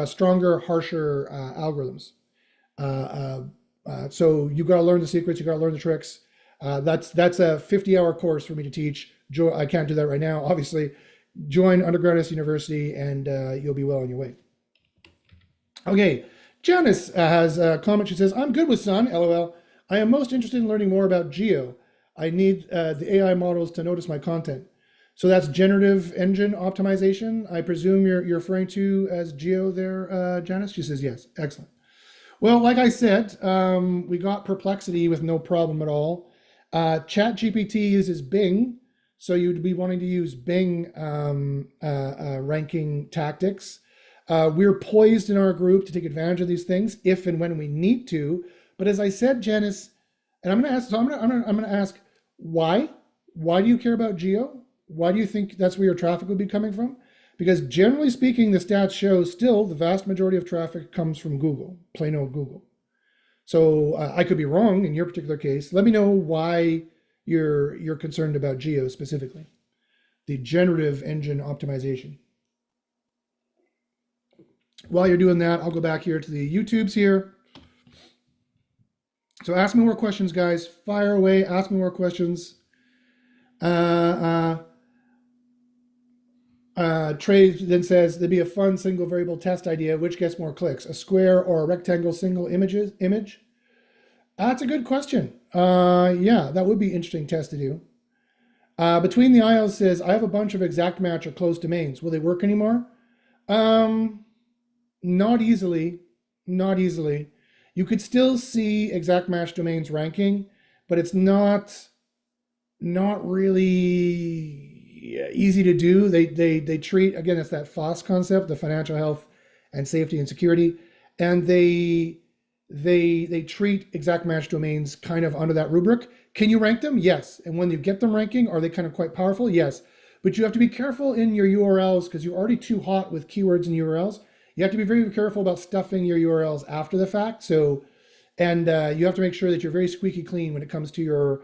Speaker 1: stronger, harsher algorithms. So you got to learn the secrets, you got to learn the tricks. That's a 50-hour course for me to teach. I can't do that right now, obviously. join undergraduate university, and you'll be well on your way. Okay, Janice has a comment. She says, I'm good with Sun, LOL. I am most interested in learning more about geo. I need the AI models to notice my content. So that's generative engine optimization. I presume you're referring to as geo there, Janice? She says, yes, excellent. Well, like I said, we got Perplexity with no problem at all. ChatGPT uses Bing, so you'd be wanting to use Bing ranking tactics. We're poised in our group to take advantage of these things if and when we need to. But as I said, Janice, and I'm going to ask, so I'm going to ask, why? Why do you care about geo? Why do you think that's where your traffic would be coming from? Because generally speaking, the stats show still the vast majority of traffic comes from Google, plain old Google. So I could be wrong in your particular case. Let me know why you're concerned about geo specifically, the generative engine optimization. While you're doing that, I'll go back here to the YouTubes here. So ask me more questions, guys. Fire away, ask me more questions. Trey then says, there'd be a fun single variable test idea. Which gets more clicks, a square or a rectangle single image? That's a good question. Yeah, that would be an interesting test to do. Between the Isles says, I have a bunch of exact match or closed domains. Will they work anymore? Not easily. Not easily. You could still see exact match domains ranking, but it's not really easy to do. They treat, again, it's that FOSS concept, the financial health and safety and security, and they treat exact match domains kind of under that rubric. Can you rank them? Yes. And when you get them ranking, are they kind of quite powerful? Yes. But you have to be careful in your URLs because you're already too hot with keywords and URLs. You have to be very careful about stuffing your URLs after the fact. So, and you have to make sure that you're very squeaky clean when it comes to your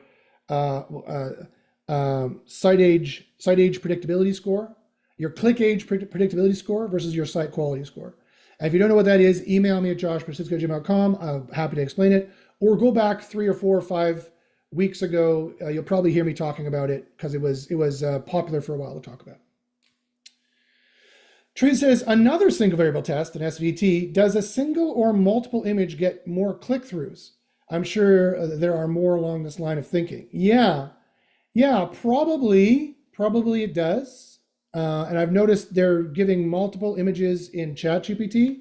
Speaker 1: site age predictability score, your click age predictability score versus your site quality score. And if you don't know what that is, email me at josh@persistgym.com. I'm happy to explain it. Or go back 3 or 4 or 5 weeks ago. You'll probably hear me talking about it because it was popular for a while to talk about. Tree says, another single variable test, an SVT, does a single or multiple image get more click-throughs? I'm sure there are more along this line of thinking. Yeah, probably it does. And I've noticed they're giving multiple images in ChatGPT.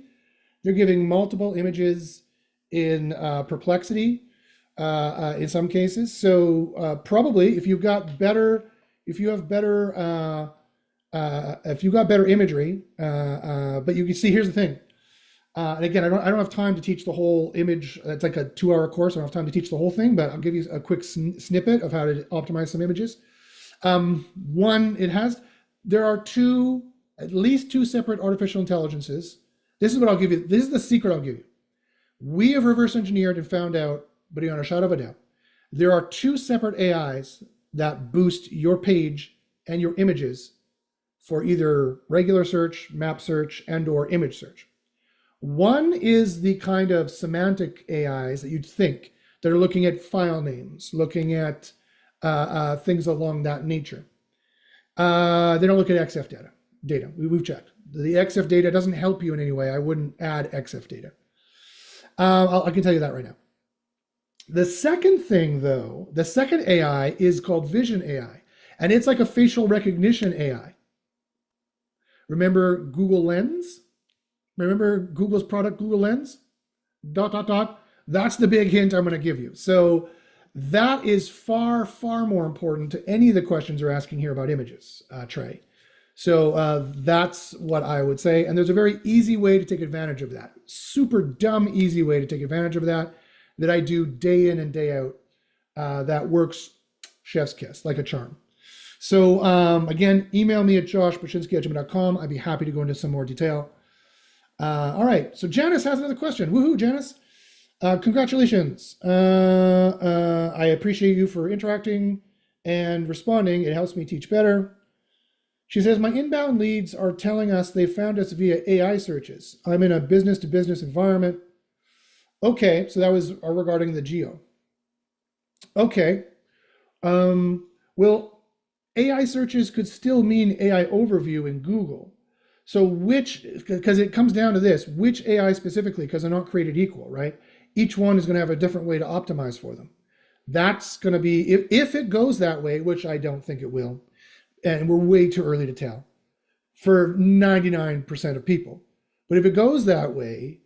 Speaker 1: They're giving multiple images in Perplexity in some cases. So probably if you've got better imagery, but you can see, here's the thing. And again, I don't have time to teach the whole image. It's like a 2-hour course. I don't have time to teach the whole thing, but I'll give you a quick snippet of how to optimize some images. One, there are at least two separate artificial intelligences. This is what I'll give you. This is the secret I'll give you. We have reverse engineered and found out, but beyond a shadow of a doubt, there are 2 separate AIs that boost your page and your images for either regular search, map search, and or image search. One is the kind of semantic AIs that you'd think that are looking at file names, looking at things along that nature. They don't look at XF data. We've checked. The XF data doesn't help you in any way. I wouldn't add XF data. I can tell you that right now. The second thing, though, the second AI is called Vision AI, and it's like a facial recognition AI. Remember Google Lens? Remember Google's product, Google Lens? ... That's the big hint I'm going to give you. So that is far, far more important to any of the questions you're asking here about images, Trey. So that's what I would say. And there's a very easy way to take advantage of that. Super dumb, easy way to take advantage of that I do day in and day out. That works chef's kiss, like a charm. So again, email me at josh@persistgym.com. I'd be happy to go into some more detail. All right, so Janice has another question. Woohoo, Janice. Congratulations. I appreciate you for interacting and responding. It helps me teach better. She says, my inbound leads are telling us they found us via AI searches. I'm in a business-to-business environment. Okay, so that was regarding the geo. Okay. Well, AI searches could still mean AI overview in Google. So because it comes down to this, which AI specifically, because they're not created equal, right? Each one is going to have a different way to optimize for them. That's going to be, if it goes that way, which I don't think it will, and we're way too early to tell for 99% of people. But if it goes that way,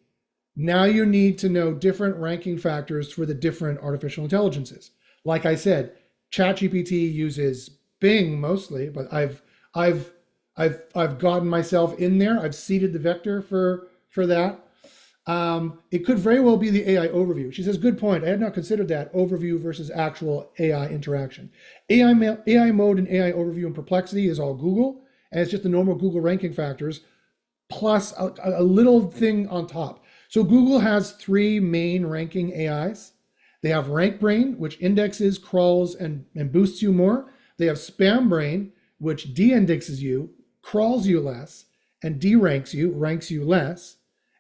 Speaker 1: now you need to know different ranking factors for the different artificial intelligences. Like I said, ChatGPT uses Bing mostly, but I've gotten myself in there. I've seeded the vector for that. It could very well be the AI overview. She says, good point. I had not considered that overview versus actual AI interaction. AI mode and AI overview and perplexity is all Google, and it's just the normal Google ranking factors plus a little thing on top. So Google has 3 main ranking AIs. They have RankBrain, which indexes, crawls, and boosts you more. They have SpamBrain, which de-indexes you, crawls you less, and de-ranks you, ranks you less,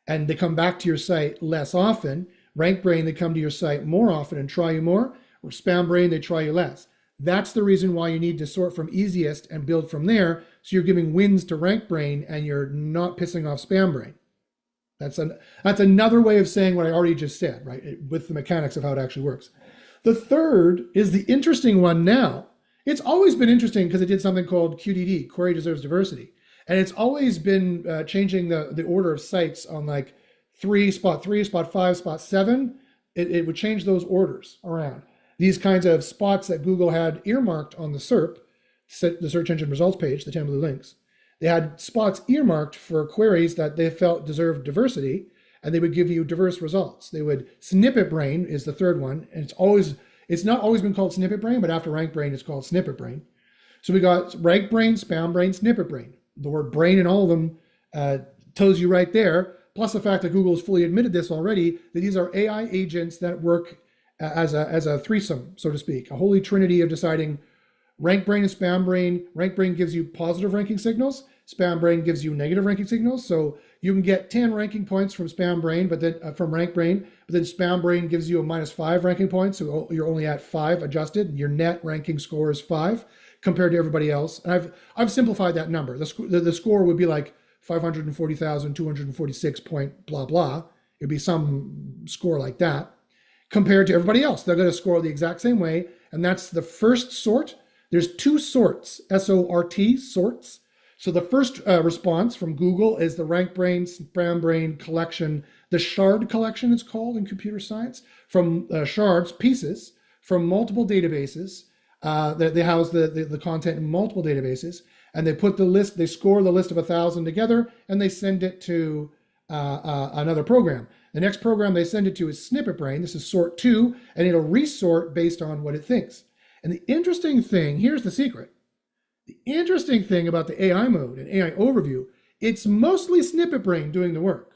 Speaker 1: and they come back to your site less often. RankBrain, they come to your site more often and try you more, or SpamBrain, they try you less. That's the reason why you need to sort from easiest and build from there, so you're giving wins to RankBrain and you're not pissing off SpamBrain. That's another way of saying what I already just said, right? With the mechanics of how it actually works. The third is the interesting one now. It's always been interesting because it did something called QDD, Query Deserves Diversity. And it's always been changing the order of sites on like spot 3, spot 5, spot 7. It would change those orders around. These kinds of spots that Google had earmarked on the SERP, the search engine results page, the 10 blue links. They had spots earmarked for queries that they felt deserved diversity, and they would give you diverse results. They would, Snippet Brain is the third one, and it's not always been called Snippet Brain, but after Rank Brain, it's called Snippet Brain. So we got Rank Brain, Spam Brain, Snippet Brain. The word brain in all of them tells you right there, plus the fact that Google has fully admitted this already, that these are AI agents that work as a threesome, so to speak, a holy trinity of deciding Rank Brain and Spam Brain. Rank Brain gives you positive ranking signals. Spam Brain gives you negative ranking signals. So you can get 10 ranking points from Spam Brain, but then from Rank Brain, but then Spam Brain gives you a -5 ranking points. So you're only at 5 adjusted. Your net ranking score is 5 compared to everybody else. And I've simplified that number. The score would be like 540,246 point blah blah. It'd be some score like that compared to everybody else. They're going to score the exact same way, and that's the first sort. There's 2 sorts, SORT, sorts. So the first response from Google is the Rank Brain, Spam Brain collection, the shard collection it's called in computer science, from shards, pieces, from multiple databases. They house the content in multiple databases, and they put the list, they score the list of 1,000 together, and they send it to another program. The next program they send it to is Snippet Brain. This is sort 2, and it'll resort based on what it thinks. And the interesting thing, here's the secret. The interesting thing about the AI mode and AI overview, it's mostly Snippet Brain doing the work.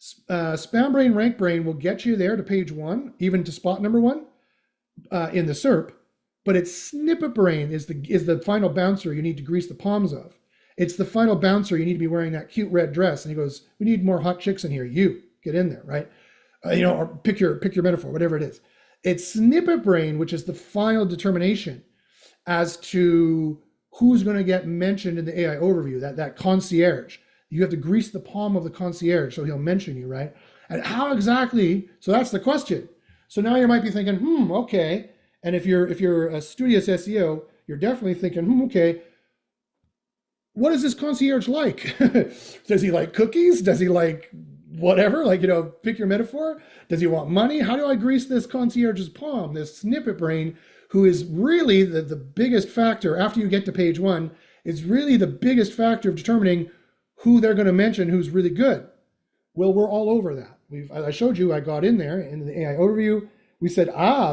Speaker 1: Spam Brain, Rank Brain will get you there to page 1, even to spot number 1 in the SERP, but it's Snippet Brain is the final bouncer you need to grease the palms of. It's the final bouncer you need to be wearing that cute red dress. And he goes, we need more hot chicks in here. You get in there, right? Or pick your metaphor, whatever it is. It's Snippet Brain, which is the final determination as to who's going to get mentioned in the AI overview, that concierge. You have to grease the palm of the concierge so he'll mention you, right? And how exactly, so that's the question. So now you might be thinking, okay. And if you're a studious SEO, you're definitely thinking, okay, what is this concierge like? Does he like cookies? Does he like whatever? Like, pick your metaphor. Does he want money? How do I grease this concierge's palm, this Snippet Brain, who is really the biggest factor after you get to page 1, is really the biggest factor of determining who they're going to mention who's really good. Well, we're all over that. I showed you, I got in there in the AI overview. We said,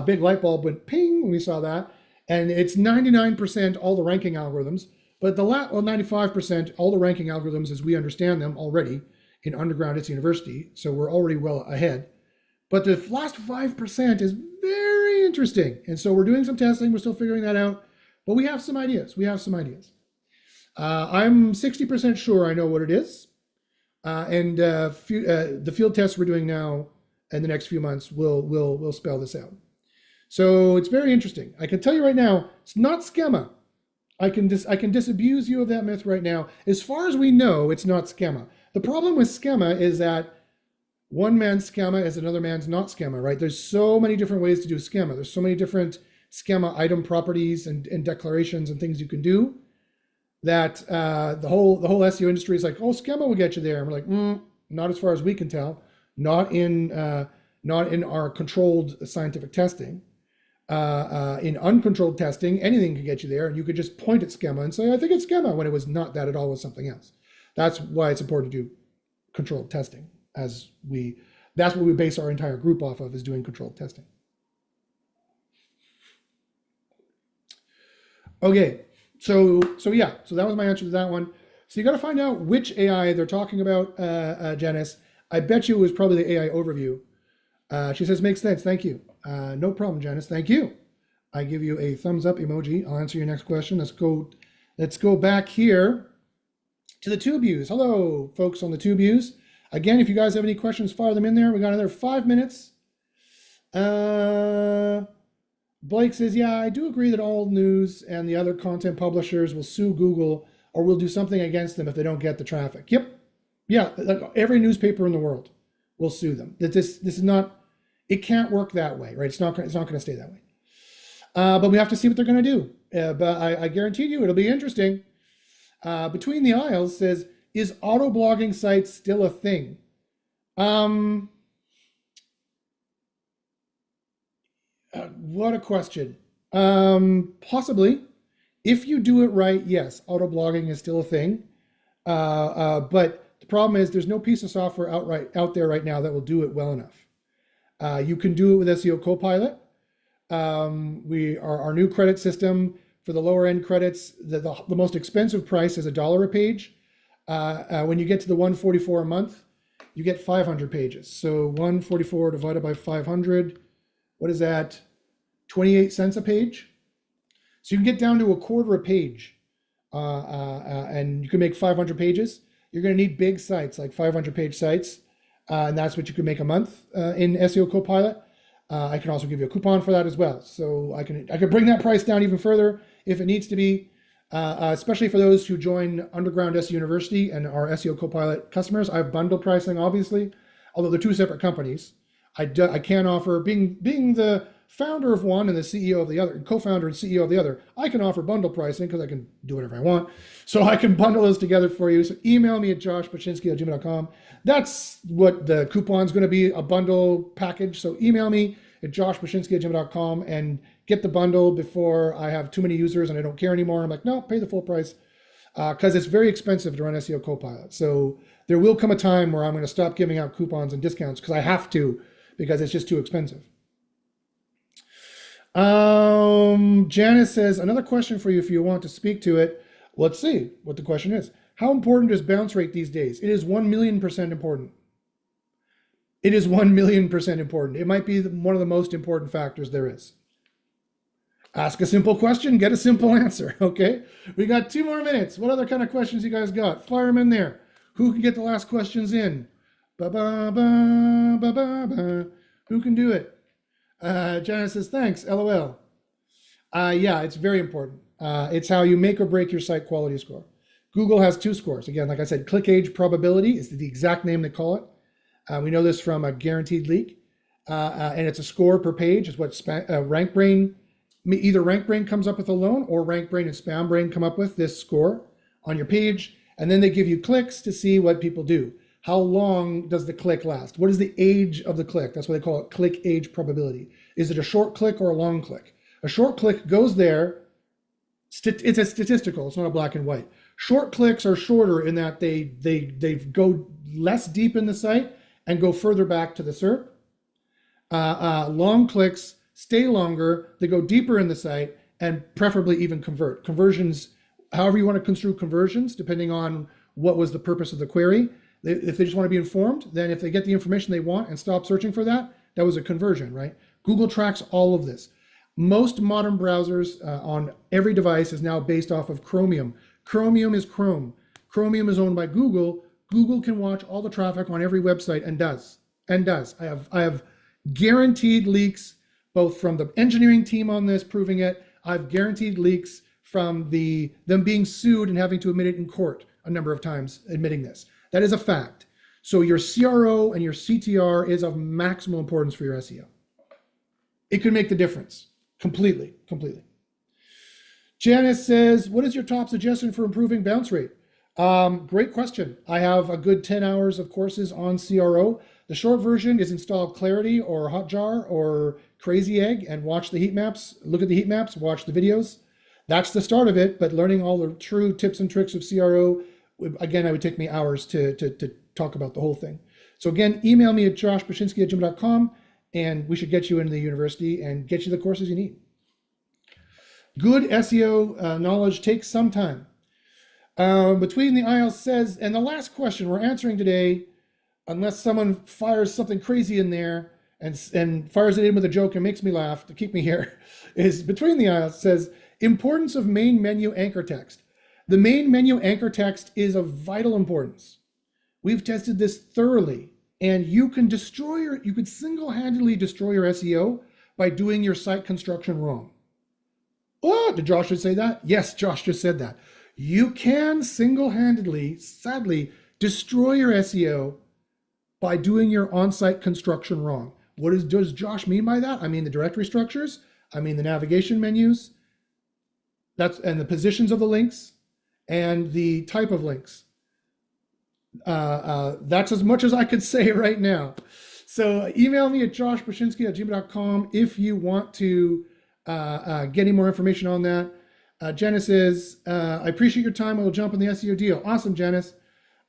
Speaker 1: big light bulb went ping when we saw that. And it's 99% all the ranking algorithms, but 95% all the ranking algorithms as we understand them already in underground at university. So we're already well ahead. But the last 5% is very interesting. And so we're doing some testing. We're still figuring that out. But we have some ideas. I'm 60% sure I know what it is. The field tests we're doing now in the next few months will spell this out. So it's very interesting. I can tell you right now, it's not schema. I can disabuse you of that myth right now. As far as we know, it's not scammer. The problem with scammer is that one man's scammer is another man's not scammer, right? There's so many different ways to do scammer. There's so many different scammer item properties and declarations and things you can do that the whole SEO industry is like, oh, scammer will get you there. And we're like, not as far as we can tell, not in our controlled scientific testing. In uncontrolled testing, anything could get you there, and you could just point at schema and say, I think it's schema, when it was not that at all, it was something else. That's why it's important to do controlled testing, that's what we base our entire group off of, is doing controlled testing. Okay, so that was my answer to that one. So you got to find out which AI they're talking about, Janice. I bet you it was probably the AI overview. She says, makes sense, thank you. No problem, Janice, thank you. I give you a thumbs up emoji. I'll answer your next question. Let's go back here to the TubeViews. Hello, folks on the TubeViews. Again, if you guys have any questions, fire them in there. We got another 5 minutes. Blake says, yeah, I do agree that all news and the other content publishers will sue Google or will do something against them if they don't get the traffic. Yep. Yeah, like every newspaper in the world will sue them. That this is not, it can't work that way, right? It's not going to stay that way. But we have to see what they're going to do. But I guarantee you it'll be interesting. Between the Aisles says, is auto blogging sites still a thing? What a question. Possibly. If you do it right, yes, auto blogging is still a thing. But the problem is there's no piece of software out there right now that will do it well enough. You can do it with SEO CoPilot. Our new credit system for the lower end credits, the most expensive price is $1 a page. When you get to the $144 a month, you get 500 pages. So 144 divided by 500, what is that? 28 cents a page. So you can get down to a quarter a page, and you can make 500 pages. You're going to need big sites, like 500 page sites, and that's what you can make a month in SEO CoPilot. I can also give you a coupon for that as well. So I can bring that price down even further if it needs to be, especially for those who join Underground SEO University and are SEO CoPilot customers. I have bundle pricing, obviously, although they're two separate companies. I can offer, being the founder of one and the CEO of the other, co-founder and CEO of the other, I can offer bundle pricing because I can do whatever I want. So I can bundle those together for you. So email me at joshbachynski@gmail.com. That's what the coupon's going to be, a bundle package. So email me at joshbachynski@gmail.com and get the bundle before I have too many users and I don't care anymore. I'm like, no, pay the full price, because it's very expensive to run SEO CoPilot. So there will come a time where I'm going to stop giving out coupons and discounts because I have to, because it's just too expensive. Janice says, another question for you if you want to speak to it. Let's see what the question is. How important is bounce rate these days? It is 1,000,000% important. It is 1,000,000% important. It might be one of the most important factors there is. Ask a simple question, get a simple answer, okay? We got 2 more minutes. What other kind of questions you guys got? Fire them in there. Who can get the last questions in? Ba-ba-ba-ba-ba-ba. Who can do it? Janice says, thanks, LOL. Yeah, it's very important. It's how you make or break your site quality score. Google has 2 scores. Again, like I said, click age probability is the exact name they call it. We know this from a guaranteed leak. And it's a score per page. It's what RankBrain, either RankBrain comes up with alone or RankBrain and SpamBrain come up with this score on your page. And then they give you clicks to see what people do. How long does the click last? What is the age of the click? That's what they call it, click age probability. Is it a short click or a long click? A short click goes there. It's a statistical. It's not a black and white. Short clicks are shorter in that they go less deep in the site and go further back to the SERP. Long clicks stay longer. They go deeper in the site and preferably even convert. Conversions, however you want to construe conversions, depending on what was the purpose of the query. If they just want to be informed, then if they get the information they want and stop searching for that, that was a conversion, right? Google tracks all of this. Most modern browsers on every device is now based off of Chromium. Chromium is Chrome. Chromium is owned by Google. Google can watch all the traffic on every website and does. I have guaranteed leaks, both from the engineering team on this proving it. I've guaranteed leaks from them being sued and having to admit it in court a number of times, admitting this. That is a fact. So your CRO and your CTR is of maximal importance for your SEO. It can make the difference completely. Janice says, what is your top suggestion for improving bounce rate? Great question. I have a good 10 hours of courses on CRO. The short version is install Clarity or Hotjar or Crazy Egg and watch the heat maps, look at the heat maps, watch the videos. That's the start of it, but learning all the true tips and tricks of CRO, again, it would take me hours to talk about the whole thing. So again, email me at joshbashinsky@gmail.com and we should get you into the university and get you the courses you need. Good SEO knowledge takes some time. Between the aisles says, and the last question we're answering today, unless someone fires something crazy in there and fires it in with a joke and makes me laugh to keep me here, is between the aisles says, importance of main menu anchor text. The main menu anchor text is of vital importance. We've tested this thoroughly, and you can single-handedly destroy your SEO by doing your site construction wrong. Oh, did Josh just say that? Yes, Josh just said that. You can single-handedly, sadly, destroy your SEO by doing your on-site construction wrong. What does Josh mean by that? I mean the directory structures, I mean the navigation menus, and the positions of the links, and the type of links. That's as much as I could say right now. So email me at joshbashinsky@gmail.com if you want to get any more information on that. Janice says, I appreciate your time. I will jump on the SEO deal. Awesome, Janice.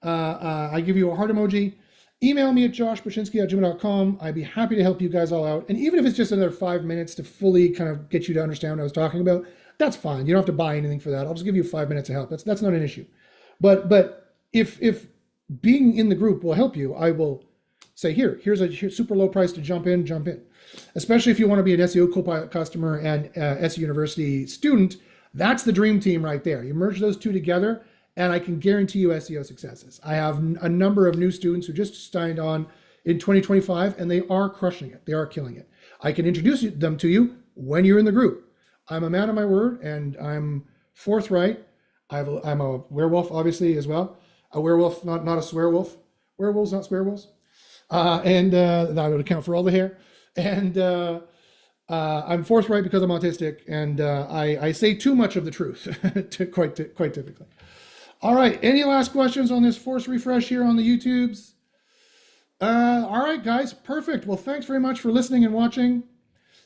Speaker 1: I give you a heart emoji. Email me at joshbashinsky@gmail.com. I'd be happy to help you guys all out. And even if it's just another 5 minutes to fully kind of get you to understand what I was talking about, that's fine. You don't have to buy anything for that. I'll just give you 5 minutes of help. That's not an issue. But if being in the group will help you, I will say, here's a super low price to jump in. Especially if you want to be an SEO CoPilot customer and SEO University student, that's the dream team right there. You merge those two together, and I can guarantee you SEO successes. I have a number of new students who just signed on in 2025, and they are crushing it. They are killing it. I can introduce them to you when you're in the group. I'm a man of my word, and I'm forthright. I'm a werewolf, obviously, as well. A werewolf, not a swearwolf. Werewolves, not swearwolves. And that would account for all the hair. And I'm forthright because I'm autistic, and I say too much of the truth, quite typically. All right, any last questions on this force refresh here on the YouTubes? All right, guys, perfect. Well, thanks very much for listening and watching.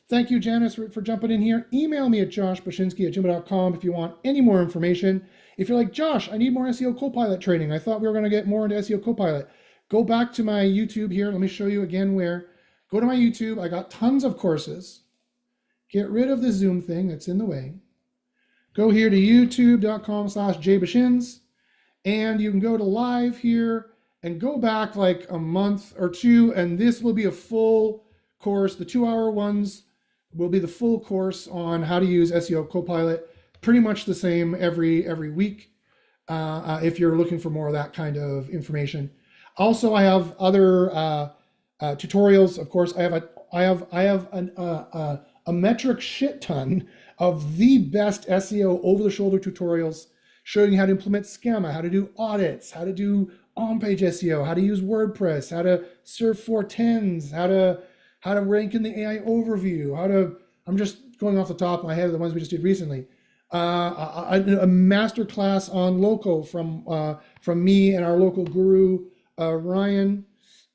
Speaker 1: Thank you, Janice, for jumping in here. Email me at joshbashinsky@gmail.com if you want any more information. If you're like, Josh, I need more SEO CoPilot training. I thought we were going to get more into SEO CoPilot. Go back to my YouTube here. Let me show you again where. Go to my YouTube. I got tons of courses. Get rid of the Zoom thing that's in the way. Go here to youtube.com/jbashins, and you can go to live here and go back like a month or two, and this will be a full course. The 2-hour ones will be the full course on how to use SEO CoPilot. Pretty much the same every week if you're looking for more of that kind of information. Also, I have other tutorials. Of course, I have a metric shit ton of the best SEO over-the-shoulder tutorials showing you how to implement schema, how to do audits, how to do on-page SEO, how to use WordPress, how to serve 410s, how to rank in the AI overview, I'm just going off the top of my head of the ones we just did recently. A master class on local from me and our local guru, Ryan.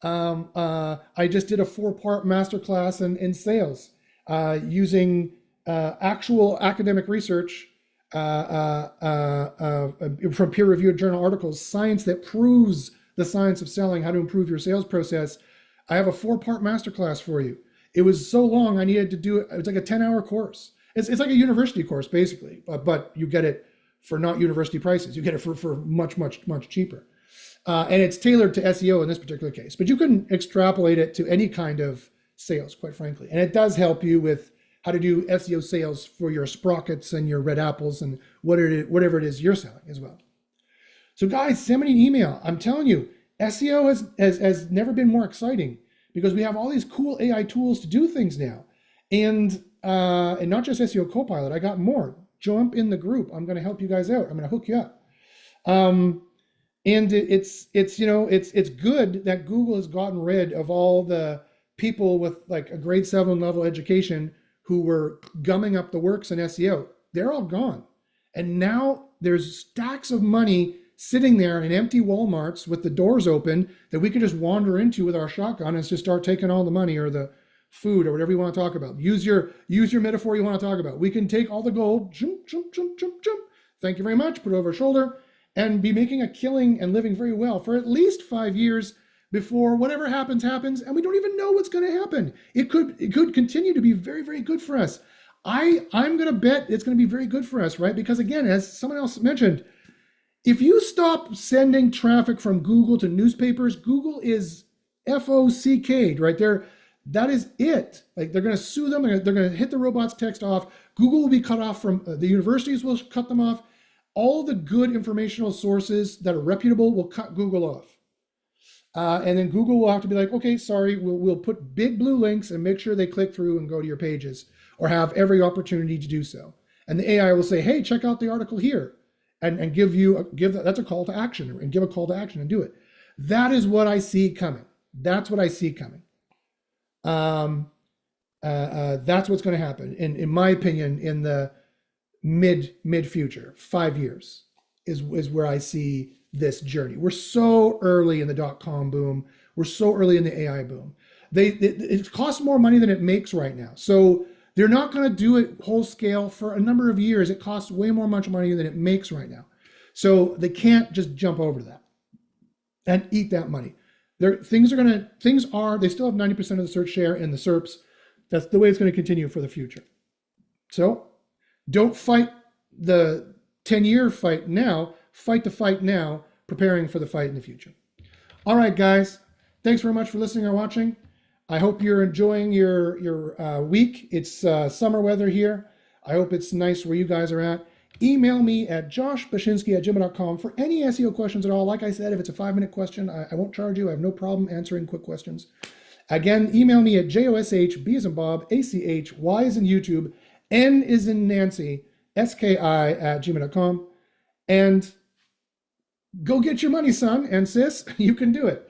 Speaker 1: I just did a 4-part master class in sales using actual academic research from peer-reviewed journal articles, science that proves the science of selling, how to improve your sales process. I have a 4-part masterclass for you. It was so long, I needed to do it. It was like a 10-hour course. It's like a university course, basically, but you get it for not university prices. You get it for much cheaper. And it's tailored to SEO in this particular case. But you can extrapolate it to any kind of sales, quite frankly. And it does help you with how to do SEO sales for your sprockets and your red apples and whatever it is you're selling as well. So guys, send me an email. I'm telling you, SEO has never been more exciting because we have all these cool AI tools to do things now. And not just SEO CoPilot, I got more. jump in the group. I'm going to help you guys out. I'm going to hook you up. Um, and it's you know it's good that Google has gotten rid of all the people with like a grade 7 level education who were gumming up the works in SEO. They're all gone. And now there's stacks of money sitting there in empty Walmarts with the doors open that we can just wander into with our shotgun and just start taking all the money or the food or whatever you want to talk about. Use your metaphor you want to talk about. We can take all the gold, jump, jump, jump, jump, jump. Thank you very much. Put it over our shoulder and be making a killing and living very well for at least 5 years before whatever happens, and we don't even know what's going to happen. It could continue to be very, very good for us. I'm going to bet it's going to be very good for us, right? Because again, as someone else mentioned, if you stop sending traffic from Google to newspapers, Google is FOCK'd, right there. That is it. Like they're going to sue them. They're going to hit the robots text off. Google will be cut off from the universities will cut them off. All the good informational sources that are reputable will cut Google off. And then Google will have to be like, okay, sorry, we'll put big blue links and make sure they click through and go to your pages or have every opportunity to do so. And the AI will say, hey, check out the article here and give that's a call to action and give a call to action and do it. That is what I see coming. That's what I see coming. That's what's going to happen. In my opinion, in the mid future, 5 years is where I see this journey. We're so early in the .com boom. We're so early in the AI boom. It costs more money than it makes right now. So they're not going to do it whole scale for a number of years. It costs way more much money than it makes right now. So they can't just jump over that and eat that money. They still have 90% of the search share in the SERPs. That's the way it's going to continue for the future. So don't fight the 10-year fight now. Fight the fight now, preparing for the fight in the future. All right, guys. Thanks very much for listening or watching. I hope you're enjoying your week. It's summer weather here. I hope it's nice where you guys are at. Email me at joshbashinsky@gmail.com for any SEO questions at all. Like I said, if it's a 5-minute question, I won't charge you. I have no problem answering quick questions. Again, email me at josh, B as in Bob, ACH, Y as in YouTube, N is in Nancy, SKI@gmail.com. And go get your money, son and sis. You can do it.